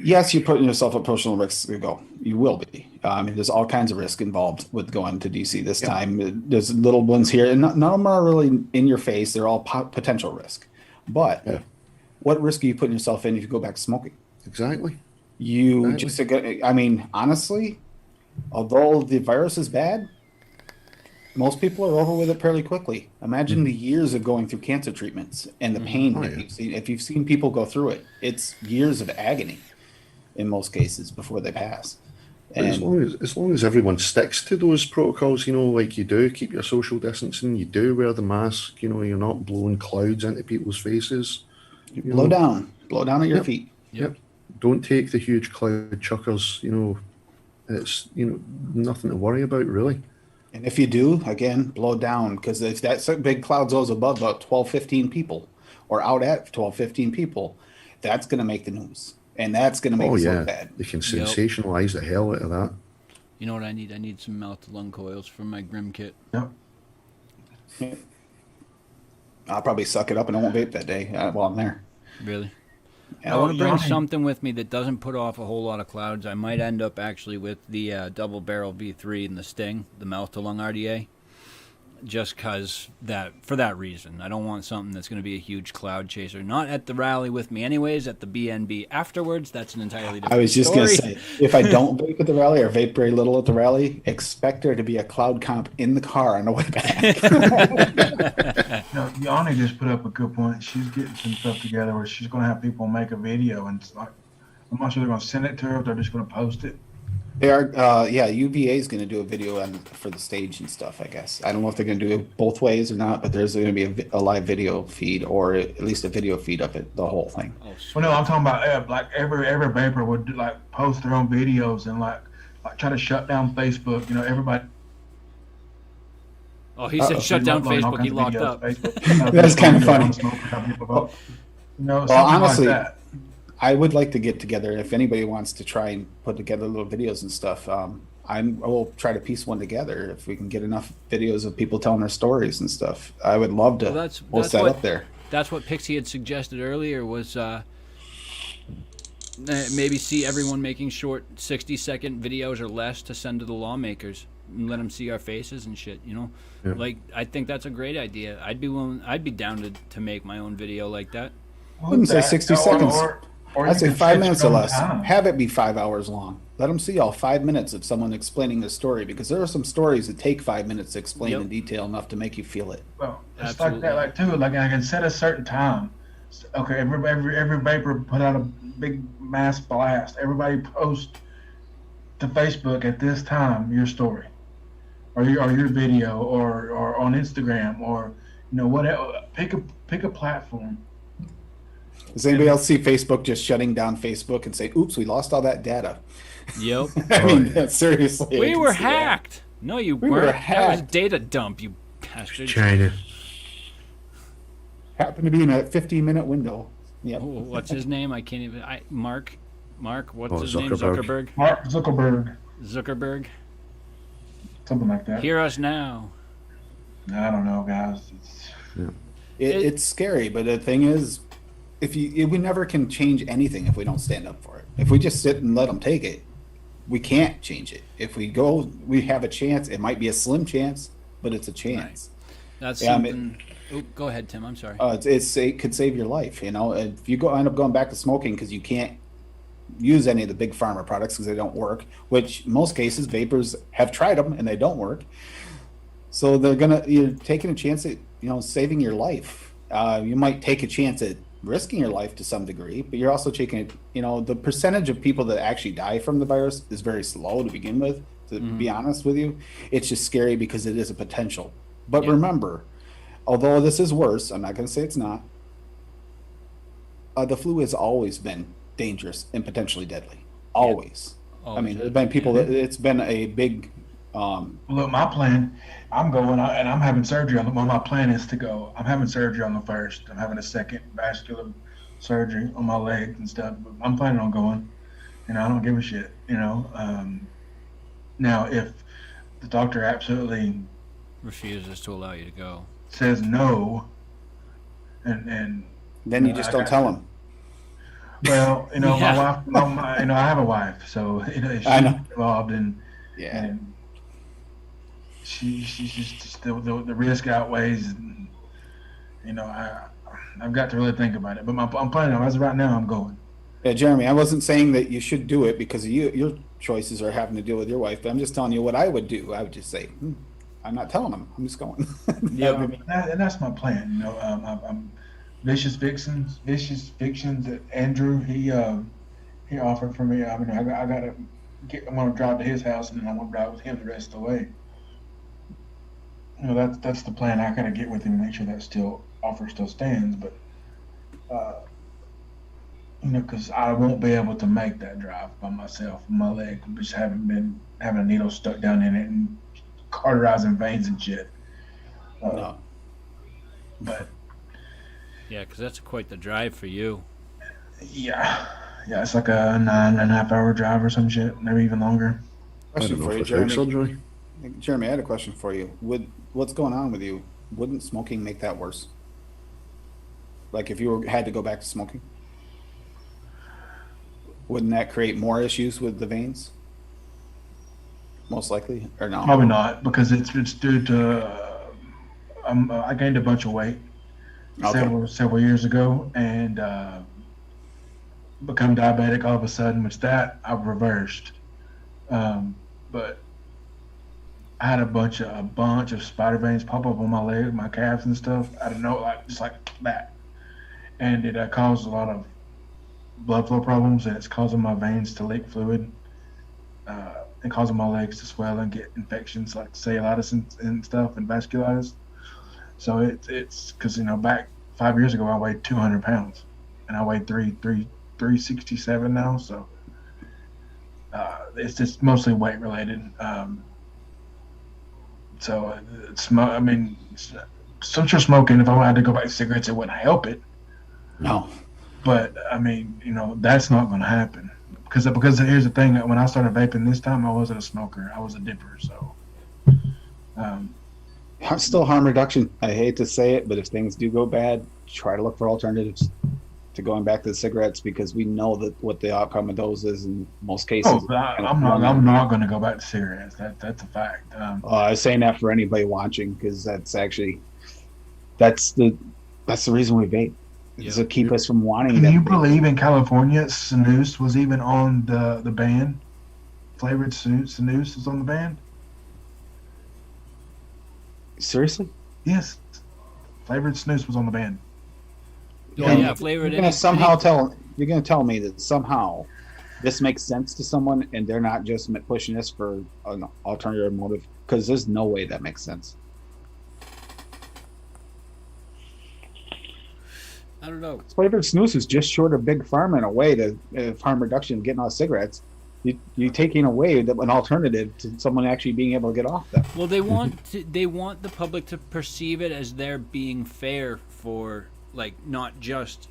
Yes, you're putting yourself at personal risk to go. You will be. I mean, there's all kinds of risk involved with going to DC this time. There's little ones here, and none of them are really in your face. They're all potential risk. But what risk are you putting yourself in if you go back to smoking? Exactly. I mean, honestly, although the virus is bad, most people are over with it fairly quickly. Imagine the years of going through cancer treatments and the pain that you've seen. If you've seen people go through it, it's years of agony in most cases before they pass. But as long as everyone sticks to those protocols, like you do, keep your social distancing, you do wear the mask, you're not blowing clouds into people's faces. Blow down at your feet. Yep. Don't take the huge cloud chuckers. It's nothing to worry about really. And if you do, again, blow down, because if that big cloud goes above about 12, 15 people or out at 12, 15 people, that's going to make the news. And that's going to make it so bad. They can sensationalize the hell out of that. You know what I need? I need some mouth-to-lung coils from my Grim kit. Yep. I'll probably suck it up and I won't vape that day while I'm there. Really? Yeah. I want to bring something with me that doesn't put off a whole lot of clouds. I might end up actually with the double barrel V3 and the Sting, the mouth to lung RDA, just for that reason. I don't want something that's going to be a huge cloud chaser. Not at the rally with me, anyways. At the BNB afterwards, that's an entirely different. I was just story. going to say, if I don't vape at the rally or vape very little at the rally, expect there to be a cloud comp in the car on the way back. Yanni just put up a good point. She's getting some stuff together where she's going to have people make a video, and it's like, I'm not sure they're going to send it to her, if they're just going to post it. They are, UVA is going to do a video for the stage and stuff, I guess. I don't know if they're going to do it both ways or not, but there's going to be a live video feed, or at least a video feed of it, the whole thing. Oh, well, no, I'm talking about like every vapor would post their own videos and like try to shut down Facebook. Everybody. Oh, he said shut down Facebook. He locked up. That's kind of funny. Well, honestly, like I would like to get together. If anybody wants to try and put together little videos and stuff, I will try to piece one together if we can get enough videos of people telling their stories and stuff. I would love to post that up there. That's what Pixie had suggested earlier was maybe see everyone making short 60-second videos or less to send to the lawmakers and let them see our faces and shit, Yeah. Like, I think that's a great idea. I'd be down to make my own video like that. I wouldn't say 60 seconds. Or I'd say 5 minutes or less. Time. Have it be 5 hours long. Let them see all 5 minutes of someone explaining the story, because there are some stories that take 5 minutes to explain in detail enough to make you feel it. Well, it's like that, I can set a certain time. Okay, every vapor put out a big mass blast. Everybody post to Facebook at this time your story, or your video, or on Instagram, or whatever. Pick a platform. Does anybody else see Facebook just shutting down Facebook and say, "Oops, we lost all that data"? Yep. I mean, seriously. We were hacked. No, you weren't. Were That was hacked. data dump, you bastard. China. Happened to be in a 15-minute window. Yep. Oh, what's his name? I can't even. Mark. What's his name? Zuckerberg. Zuckerberg. Mark Zuckerberg. Zuckerberg. something like that. Hear us now. I don't know, guys. It's scary, but the thing is, we never can change anything if we don't stand up for it. If we just sit and let them take it, we can't change it. If we go, we have a chance. It might be a slim chance, but it's a chance. Right. That's something. Go ahead, Tim. I'm sorry. It could save your life. You know, if you end up going back to smoking because you can't use any of the big pharma products because they don't work, which in most cases vapors have tried them and they don't work. So you're taking a chance at, saving your life. You might take a chance at risking your life to some degree, but you're also taking it, the percentage of people that actually die from the virus is very slow to begin with, to be honest with you. It's just scary because it is a potential. But remember, although this is worse, I'm not going to say it's not, the flu has always been dangerous and potentially deadly. Always. I mean, there's been people that it's been a big. Look, my plan, I'm going and I'm having surgery on my plan is to go. I'm having surgery on the 1st. I'm having a second vascular surgery on my leg and stuff. But I'm planning on going. I don't give a shit. Now, if the doctor absolutely refuses to allow you to go, says no, and then you just don't tell him. Well, my wife, I have a wife, so she's involved and she's just the risk outweighs. I've got to really think about it. But I'm planning on, as of right now, I'm going. Yeah, Jeremy, I wasn't saying that you should do it because your choices are having to deal with your wife, but I'm just telling you what I would do. I would just say, I'm not telling him. I'm just going. Yeah, and that's my plan. I'm Vicious Fictions that Andrew he offered for me. I mean, I'm gonna drive to his house and then I'm gonna drive with him the rest of the way. That's the plan. I gotta get with him and make sure that offer still stands. But because I won't be able to make that drive by myself. My leg just haven't been having a needle stuck down in it and cauterizing veins and shit. No. But. Yeah, because that's quite the drive for you. Yeah, it's like a 9.5 hour drive or some shit, maybe even longer. Question for you, Jeremy. Jeremy, I had a question for you. What's going on with you? Wouldn't smoking make that worse? Like if you had to go back to smoking? Wouldn't that create more issues with the veins? Most likely, or no? Probably not, because it's due to I gained a bunch of weight. Several years ago and become diabetic all of a sudden, which that I've reversed. But I had a bunch of spider veins pop up on my leg, my calves and stuff. I don't know, just like that. And it caused a lot of blood flow problems, and it's causing my veins to leak fluid and causing my legs to swell and get infections like cellulitis and stuff and vasculitis. So it's because back 5 years ago I weighed 200 pounds, and I weighed 367 now. So it's just mostly weight related. So I'm sure smoking. If I had to go back to cigarettes, it wouldn't help it. No. But that's not going to happen because here's the thing: when I started vaping this time, I wasn't a smoker. I was a dipper. So. Still harm reduction. I hate to say it, but if things do go bad, try to look for alternatives to going back to the cigarettes because we know that what the outcome of those is in most cases. I'm not going to go back to cigarettes. That's a fact. I was saying that for anybody watching because that's the reason we vape. It's to keep us from wanting. Can you believe in California, snus was even on the ban? Flavored snus is on the ban. Seriously? Yes. Flavored snus was on the ban. Flavored. You're gonna tell me that somehow this makes sense to someone and they're not just pushing this for an alternative motive? Because there's no way that makes sense. I don't know. Flavored snus is just short of big pharma in a way to harm reduction, getting off cigarettes. You're taking away an alternative to someone actually being able to get off them. Well, they want the public to perceive it as they're being fair for not just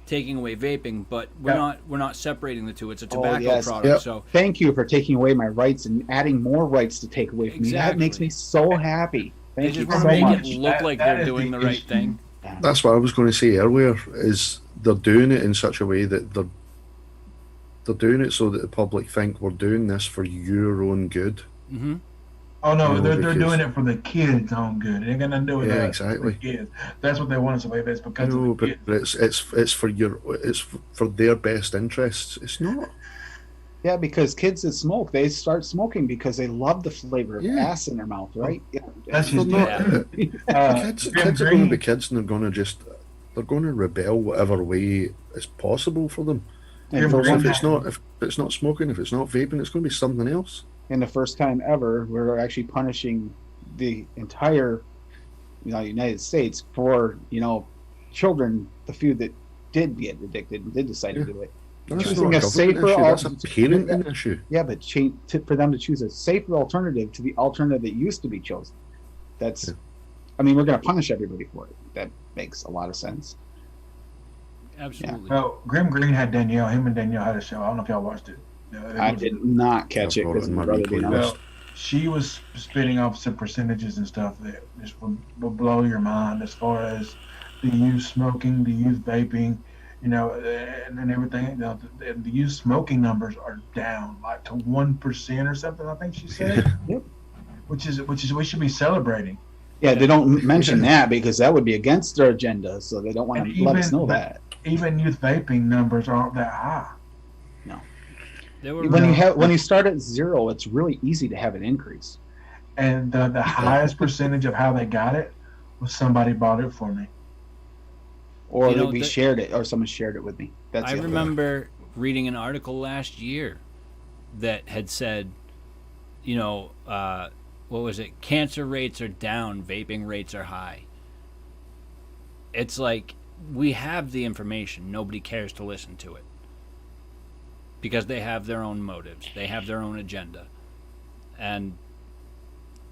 taking away vaping, but we're not separating the two. It's a Oh, tobacco yes. product. Yep. So Thank you for taking away my rights and adding more rights to take away from me. That makes me so happy. they Thank you just want so to make much. it look like That they're is doing the the right issue. thing. That's what I was going to say earlier. Is they're doing it in such a way that they're doing it so that the public think we're doing this for your own good. Mm-hmm. Oh no, You know, they're because- doing it for the kids' own good. It ain't got nothing to do with Yeah, us. exactly. The kids. That's what they want us to believe. It's because No, of the but kids. it's for their best interests. It's not. Yeah, because kids that smoke, they start smoking because they love the flavor of Yeah. ass in their mouth, right? Yeah. That's They're just not. it. Kids Jim are going to Green- be kids, and they're going to rebel whatever way is possible for them. And Jim for Green- one, If it's not smoking, if it's not vaping, it's going to be something else. and the first time ever, we're actually punishing the entire United States for children, the few that did get addicted and did decide to do it. That's Choosing not a a government safer issue. That's a alternative. parenting issue. Yeah, but for them to choose a safer alternative to the alternative that used to be chosen. That's, Yeah. I mean, we're going to punish everybody for it. That makes a lot of sense. Absolutely. Well, Grim Green had Danielle. Him and Danielle had a show. I don't know if y'all watched it. I did not catch I've it got because it in my my brother replay didn't. list. Well, she was spitting off some percentages and stuff that just would blow your mind as far as the youth smoking, the youth vaping, and everything. The youth smoking numbers are down like to 1% or something. I think she said. Yep. Which is we should be celebrating. Yeah, they don't mention that because that would be against their agenda, so they don't want And to let us even- know that. Even youth vaping numbers aren't that high. They were When you start at zero, it's really easy to have an increase. And the highest percentage of how they got it was somebody bought it for me. Or You know, we that- shared it, or someone shared it with me. That's I the other remember reading an article last year that had said, what was it? Cancer rates are down, vaping rates are high. It's like we have the information. Nobody cares to listen to it because they have their own motives. They have their own agenda. And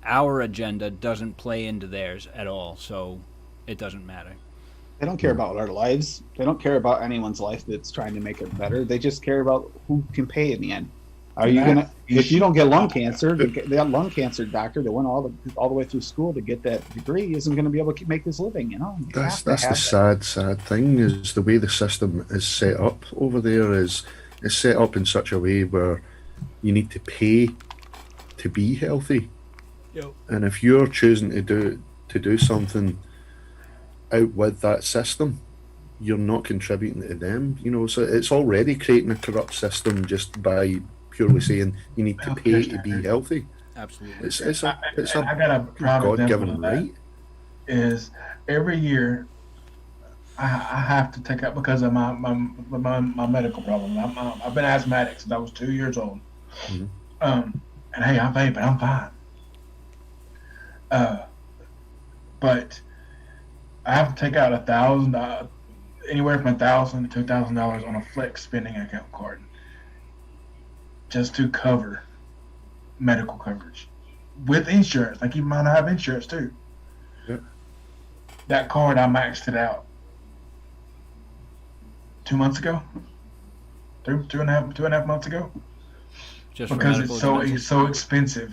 our agenda doesn't play into theirs at all, so it doesn't matter. They don't care about our lives. They don't care about anyone's life that's trying to make it better. They just care about who can pay in the end. Are you gonna? If you don't get lung cancer, that lung cancer doctor that went all the way through school to get that degree isn't going to be able to make his living. You know, That's the sad thing is the way the system is set up over there is set up in such a way where you need to pay to be healthy. Yep. And if you're choosing to do something out with that system, you're not contributing to them. So it's already creating a corrupt system just by purely saying you need to pay to be healthy. Absolutely. It's I got a a prime example God-given of that. right. Is every year I have to take out because of my medical problem. I've been asthmatic since I was 2 years old. Mhm. And hey, I vape, I'm fine. But I have to take out $1,000, anywhere from $1,000 to $2,000 on a flex spending account card, just to cover medical coverage with insurance. Like, you might have insurance too. Yep. That card, I maxed it out 2 months ago, two and a half months ago, Just for because medical it's so expensive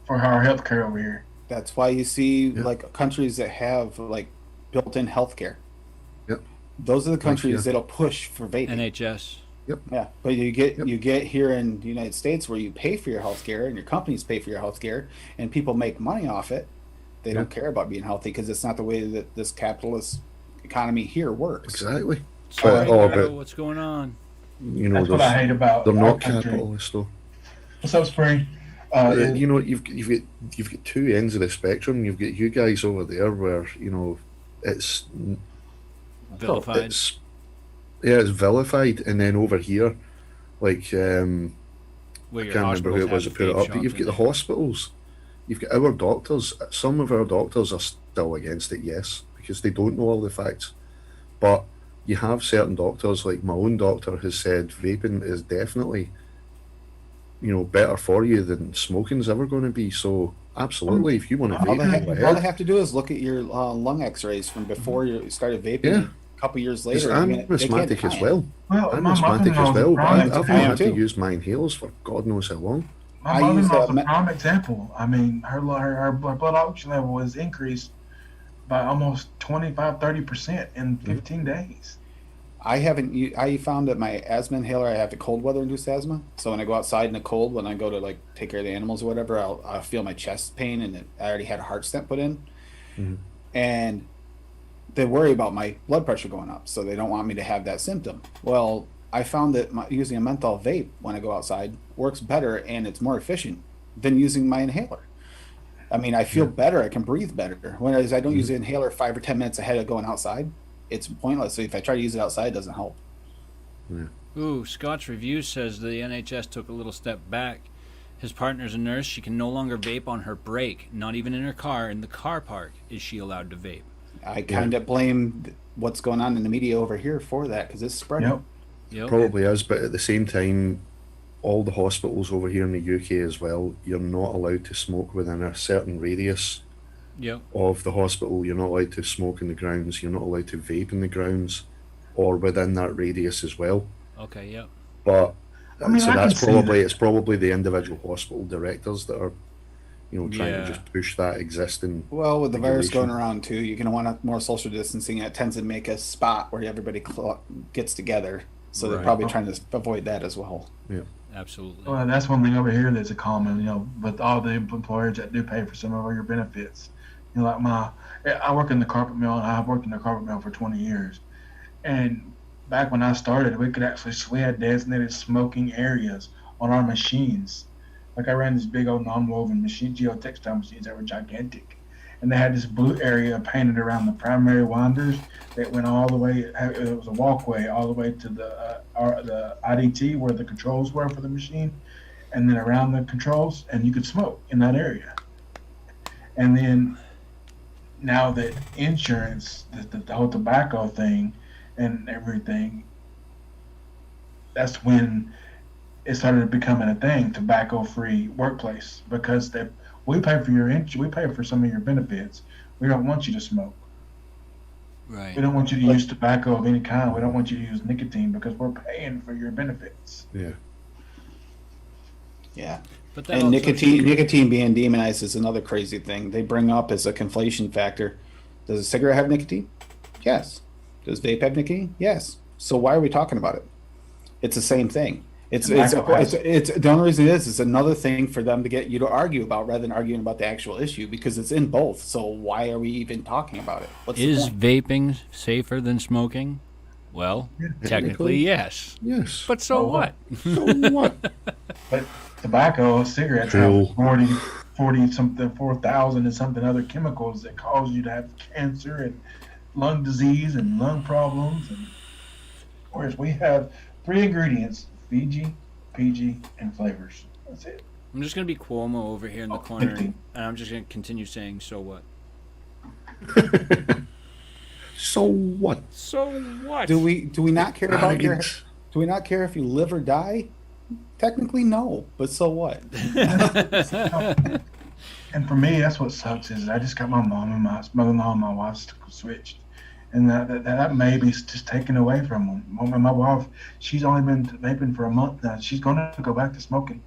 for our healthcare over here. That's why you see Yeah. like countries that have like built-in healthcare. Yep. Those are the countries here. that'll push for vaping. NHS. Yeah, but you get Yep. here in the United States where you pay for your health care and your companies pay for your health care and people make money off it. They don't care about being healthy because it's not the way that this capitalist economy here works. Exactly. Sorry, oh, Carol, but- what's going on? That's what I hate about they're our not country. capitalists though. What's up, Spring? You've got two ends of the spectrum. You've got you guys over there where it's Vilified. it's vilified, and then over here, like Where I your can't remember who it was that put it up, but you've got the hospitals, you've got our doctors. Some of our doctors are still against it, yes, because they don't know all the facts. But you have certain doctors, like my own doctor has said, vaping is definitely, better for you than smoking's ever going to be. So absolutely, if you want to All vape, go they ahead. have to do is look at your lung X-rays from before you started vaping. Yeah. A couple years Because later, I'm they can't asthmatic deny as it. well. Well, I'm my asthmatic as mother-in-law's a well. prime I've not I am example. had to too. use my inhalers for God knows how long. My I use mother-in-law's a prime example. I mean, her blood oxygen level was increased by almost 25-30% in 15 days. I found that my asthma inhaler, I have the cold weather induced asthma. So when I go outside in the cold, when I go to like take care of the animals or whatever, I'll feel my chest pain, and I already had a heart stent put in. Mhm. And they worry about my blood pressure going up, so they don't want me to have that symptom. Well, I found that using a menthol vape when I go outside works better, and it's more efficient than using my inhaler. I mean, I feel better. I can breathe better. Whereas I don't use the inhaler 5 or 10 minutes ahead of going outside. It's pointless. So if I try to use it outside, it doesn't help. Ooh, Scott's review says the NHS took a little step back. His partner's a nurse. She can no longer vape on her break, not even in her car. In the car park is she allowed to vape. I kind of blame what's going on in the media over here for that, because it's spreading. Yep. Yep. Probably is, but at the same time, all the hospitals over here in the UK as well, you're not allowed to smoke within a certain radius Yep. of the hospital. You're not allowed to smoke in the grounds. You're not allowed to vape in the grounds or within that radius as well. Okay, yep. But I mean, so I that's can see probably that. it's probably the individual hospital directors that are, trying Yeah. to just push that existing. Well, with the virus regulation. going around too, you're going to want more social distancing. It tends to make a spot where everybody gets together. So they're Right. probably trying to avoid that as well. Absolutely. Well, that's one thing over here that's a common, with all the employers that do pay for some of your benefits. Like I work in the carpet mill, and I've worked in the carpet mill for 20 years. And back when I started, we had designated smoking areas on our machines. Like I ran this big old non-woven machine, geotextile machines that were gigantic. And they had this blue area painted around the primary winders that went all the way. It was a walkway all the way to the IDT where the controls were for the machine, and then around the controls, and you could smoke in that area. And then now that insurance, the whole tobacco thing, and everything, that's when it started becoming a thing, tobacco-free workplace, because we pay for some of your benefits. We don't want you to smoke. Right. We don't want you to use tobacco of any kind. We don't want you to use nicotine because we're paying for your benefits. Yeah. Yeah. But that And also nicotine being demonized is another crazy thing they bring up as a conflation factor. Does a cigarette have nicotine? Yes. Does vape have nicotine? Yes. So why are we talking about it? It's the same thing. It's the only reason it is it's another thing for them to get you to argue about rather than arguing about the actual issue, because it's in both. So why are we even talking about it? What's Is the point? vaping safer than smoking? Well, technically, yes. Yes. But so what? So what? But tobacco, cigarettes Cool. have 4,000 and something other chemicals that cause you to have cancer and lung disease and lung problems. Whereas we have 3 ingredients: Fiji, PG, and flavors. That's it. I'm just going to be Cuomo over here in the corner, and I'm just going to continue saying, so what? So what? So what? Do we not care about your? Arrogance. Do we not care if you live or die? Technically, no. But so what? And for me, that's what sucks is I just got my mom and my mother-in-law and my wife switched. And that maybe's just taken away from them. My wife, she's only been vaping for a month now. She's going to go back to smoking.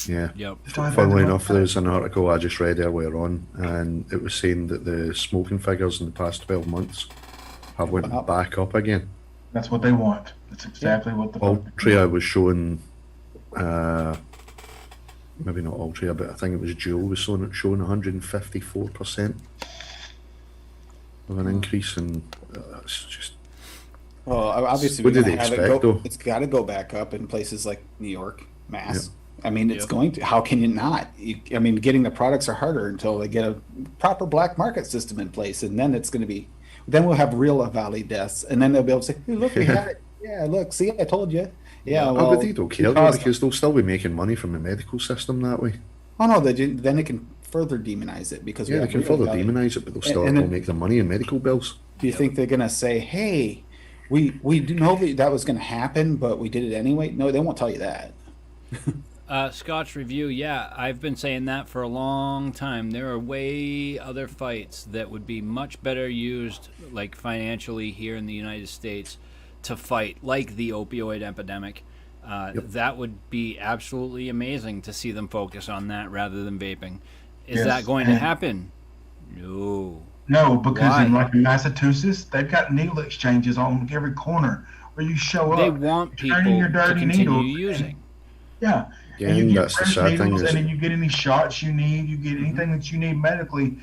Yeah. Yep. Funnily enough, there's an article I just read earlier on, and it was saying that the smoking figures in the past 12 months have went back up again. That's what they want. That's exactly what the Altria was showing, maybe not Altria, but I think it was Juul was showing 154% of an increase, and it's just. Well, obviously, What we're do gonna they have expect, though? It's got to go back up in places like New York, Mass. Yep. I mean, it's Yep. going to. How can you not? I mean, getting the products are harder until they get a proper black market system in place, and then it's going to be. Then we'll have real valley deaths, and then they'll be able to say, "Hey, look, we had it. Yeah, look, see, I told you." Yeah, well, but they don't care though, because they'll still be making money from the medical system that way. oh no, then they can further demonize it because we Yeah, they have can real further value. demonize it, but they'll still and then- make their money in medical bills. Do you think they're gonna say, "Hey, we do know that was gonna happen, but we did it anyway"? No, they won't tell you that. Scotch Review, yeah, I've been saying that for a long time. There are way other fights that would be much better used, like financially here in the United States, to fight, like the opioid epidemic. That would be absolutely amazing to see them focus on that rather than vaping. Is that going to happen? No. No, because Why? in Massachusetts, they've got needle exchanges on every corner where you show up. They want turn in people your to dirty continue needles, using. Yeah. Yeah, and you get that's the fresh sad thing. needles, Is and then you get any shots you need. You get anything that you need medically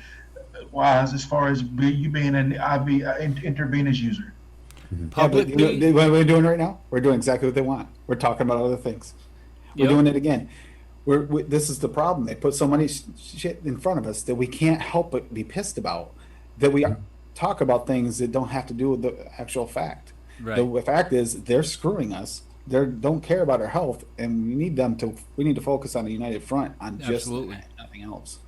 wise, as far as you being an IV intravenous user. Public yeah, but what we're doing right now, we're doing exactly what they want. We're talking about other things. We're doing it again. This is the problem. They put so many shit in front of us that we can't help but be pissed about. That we talk about things that don't have to do with the actual fact. Right. The fact is they're screwing us. They don't care about our health, and we need to focus on a united front on just nothing else.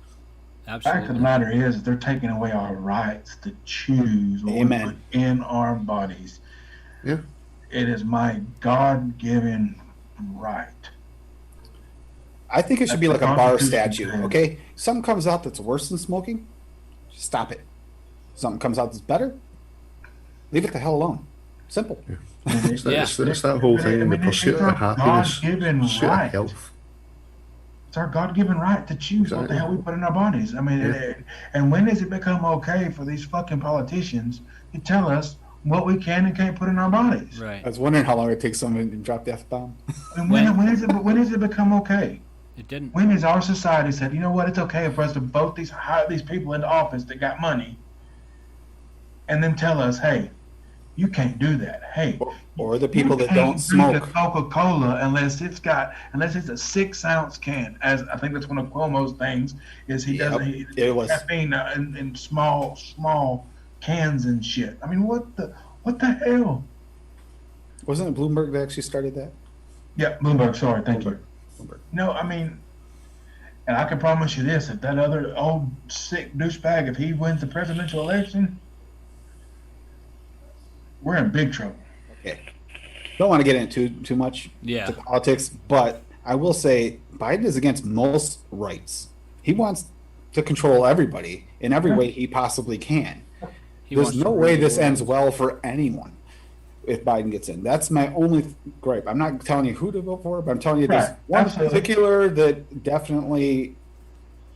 The fact of the matter is they're taking away our rights to choose what we put in our bodies. Yeah. It is my God-given right. I think it should be like a bar statue, okay? Something comes out that's worse than smoking, stop it. Something comes out that's better, leave it the hell alone. Simple. Yeah. It's that whole thing in the pursuit of happiness, pursuit of health. It's our God-given right to choose what the hell we put in our bodies. I mean, and when does it become okay for these fucking politicians to tell us what we can and can't put in our bodies? Right. I was wondering how long it takes someone to drop the F-bomb. And when does it become okay? It didn't. When has our society said, you know what, it's okay for us to vote these people into office that got money, and then tell us, hey, you can't do that. Hey, or the people that don't smoke Coca-Cola unless it's a 6-ounce can. As I think that's one of Cuomo's things is he does caffeine in small cans and shit. I mean, what the hell? Wasn't it Bloomberg that actually started that? Yeah, Bloomberg. Sorry, thank you. Bloomberg. No, I mean, and I can promise you this: if that other old sick douchebag, if he wins the presidential election, we're in big trouble. Okay. Don't want to get into too much to politics, but I will say Biden is against most rights. He wants to control everybody in every way he possibly can. There's no way this ends well for anyone if Biden gets in. That's my only gripe. I'm not telling you who to vote for, but I'm telling you there's one particular that definitely,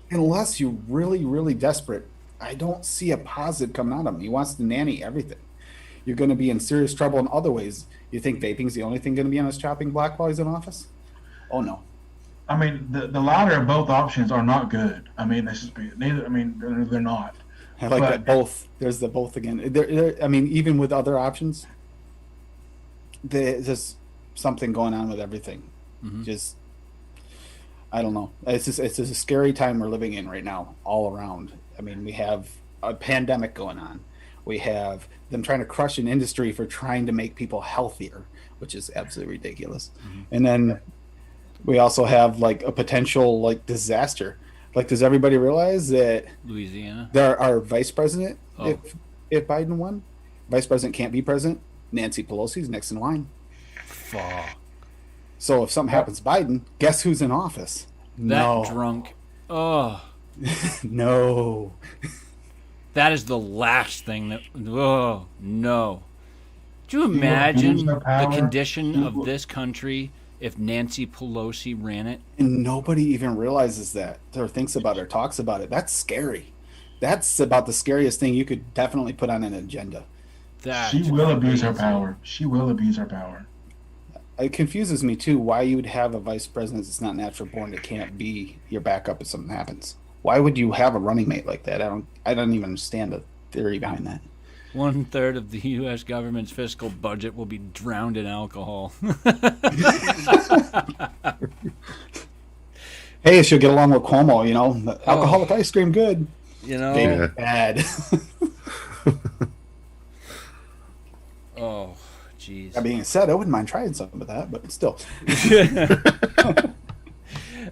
unless you're really, really desperate, I don't see a positive coming out of him. He wants to nanny everything. You're going to be in serious trouble in other ways. You think vaping's the only thing going to be on his chopping block while he's in office? Oh no. I mean, the latter of both options are not good. I mean, they're not. I like that both. There's the both again. I mean, even with other options, there's something going on with everything. Mm-hmm. Just, I don't know. It's just a scary time we're living in right now, all around. I mean, we have a pandemic going on. We have them trying to crush an industry for trying to make people healthier, which is absolutely ridiculous. Mm-hmm. And then we also have like a potential like disaster. Like, does everybody realize that Louisiana, our vice president, if Biden won, vice president can't be president. Nancy Pelosi's next in line. Fuck. So if something happens to Biden, guess who's in office? That drunk. Oh. No. That is the last thing that. Oh, no. Do you imagine the condition of this country if Nancy Pelosi ran it? And nobody even realizes that or thinks about it or talks about it. That's scary. That's about the scariest thing you could definitely put on an agenda. She will abuse her power. She will abuse her power. It confuses me, too, why you would have a vice president that's not natural born that can't be your backup if something happens. Why would you have a running mate like that? I don't even understand the theory behind that. 1/3 of the U.S. government's fiscal budget will be drowned in alcohol. Hey, she'll get along with Cuomo, you know. Alcoholic ice cream, good. You know. Vaping, bad. Oh, jeez. That being said, I wouldn't mind trying some of that, but still.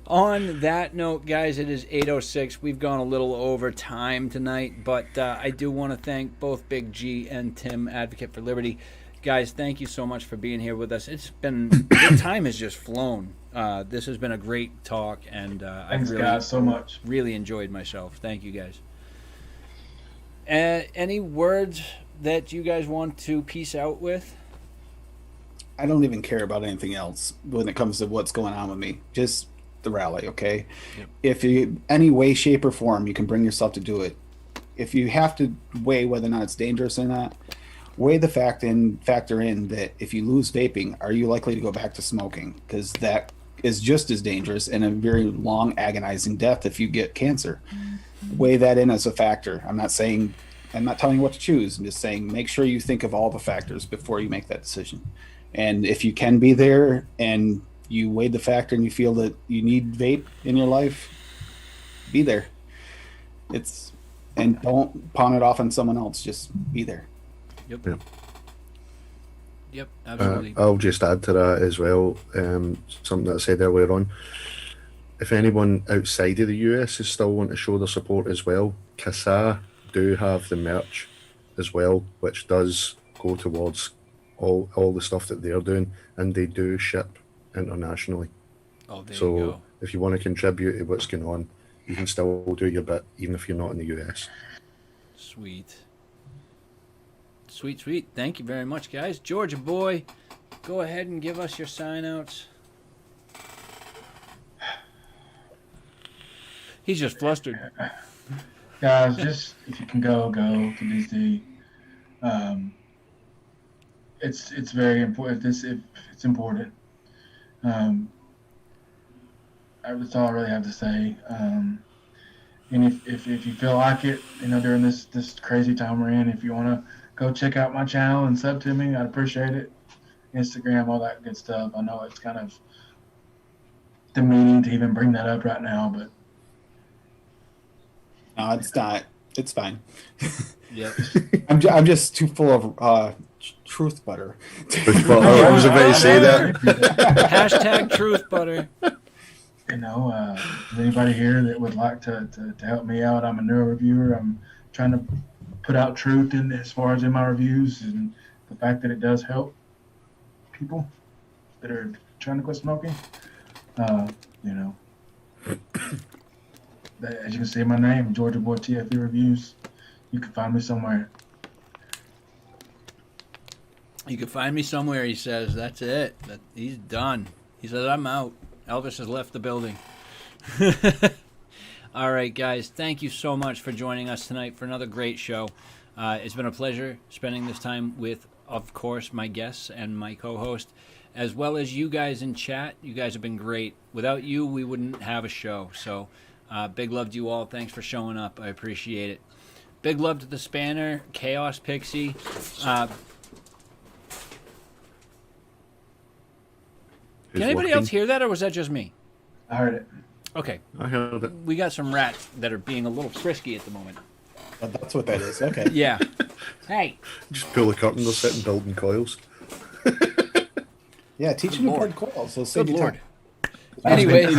On that note, guys, it is 8:06. We've gone a little over time tonight, but I do want to thank both Big G and Tim, Advocate for Liberty. Guys, thank you so much for being here with us. It's been, the time has just flown. This has been a great talk, and Thanks, I've guys, so much. really enjoyed myself. Thank you, guys. Any words that you guys want to peace out with? I don't even care about anything else when it comes to what's going on with me. Just the rally, okay? Yep. If you, any way, shape, or form, you can bring yourself to do it. If you have to weigh whether or not it's dangerous or not, weigh the factor in that if you lose vaping, are you likely to go back to smoking? Because that is just as dangerous and a very long, agonizing death if you get cancer. Weigh that in as a factor. I'm not telling you what to choose. I'm just saying make sure you think of all the factors before you make that decision. And if you can be there and you weigh the factor and you feel that you need vape in your life, be there. And don't pawn it off on someone else. Just be there. Yep. Yep, absolutely. I'll just add to that as well, something that I said earlier on. If anyone outside of the US is still wanting to show their support as well, CASA do have the merch as well, which does go towards all the stuff that they're doing, and they do ship internationally. Oh, there you So go. if you want to contribute to what's going on, you can still do your bit, even if you're not in the US. Sweet. Sweet. Thank you very much, guys. Georgia boy, go ahead and give us your sign-outs. He's just flustered. Guys, just if you can go to DC. It's very important. If it's important. That's all I really have to say. And if you feel like it, during this crazy time we're in, if you want to go check out my channel and sub to me, I'd appreciate it. Instagram, all that good stuff. I know it's kind of demeaning to even bring that up right now, but No, it's not. It's fine. Yep. I'm just too full of truth butter. I was about to say that. Hashtag truth butter. Is anybody here that would like to help me out? I'm a neuro reviewer. I'm trying to put out truth in as far as in my reviews, and the fact that it does help people that are trying to quit smoking. As you can see in my name, Georgia Boy TFE Reviews. You can find me somewhere. You can find me somewhere, he says. That's it. He's done. He says, I'm out. Elvis has left the building. All right, guys. Thank you so much for joining us tonight for another great show. It's been a pleasure spending this time with, of course, my guests and my co-host, as well as you guys in chat. You guys have been great. Without you, we wouldn't have a show. So big love to you all. Thanks for showing up. I appreciate it. Big love to the Spanner, Chaos Pixie. Can anybody else hear that, or was that just me? I heard it. Okay. I heard it. We got some rats that are being a little frisky at the moment. But that's what that is. Okay. Yeah. Hey. Just pull the curtain, they're sitting building coils. Yeah, teach them to build coils. They'll save Good you Lord. time. Anyways,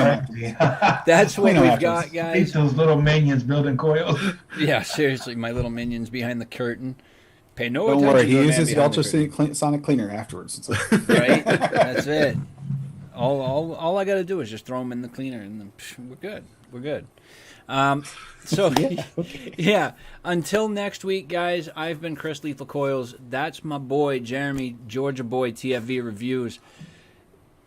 that's what we've got, Teach guys. those little minions building coils. Yeah, seriously, my little minions behind the curtain. Pay no Don't attention worry, to he the man uses the behind the curtain. ultrasonic cleaner afterwards. It's like- Right? That's it. All I got to do is just throw them in the cleaner, and then we're good. We're good. So, Yeah, okay. yeah. Until next week, guys, I've been Chris Lethal Coils. That's my boy, Jeremy, Georgia Boy, TFV Reviews.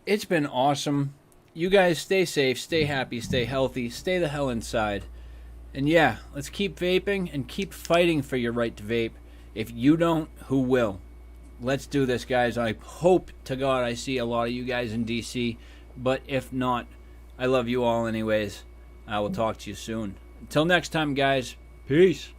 It's been awesome. You guys stay safe, stay happy, stay healthy, stay the hell inside. And yeah, let's keep vaping and keep fighting for your right to vape. If you don't, who will? Let's do this, guys. I hope to God I see a lot of you guys in DC. But if not, I love you all anyways. I will talk to you soon. Until next time, guys. Peace.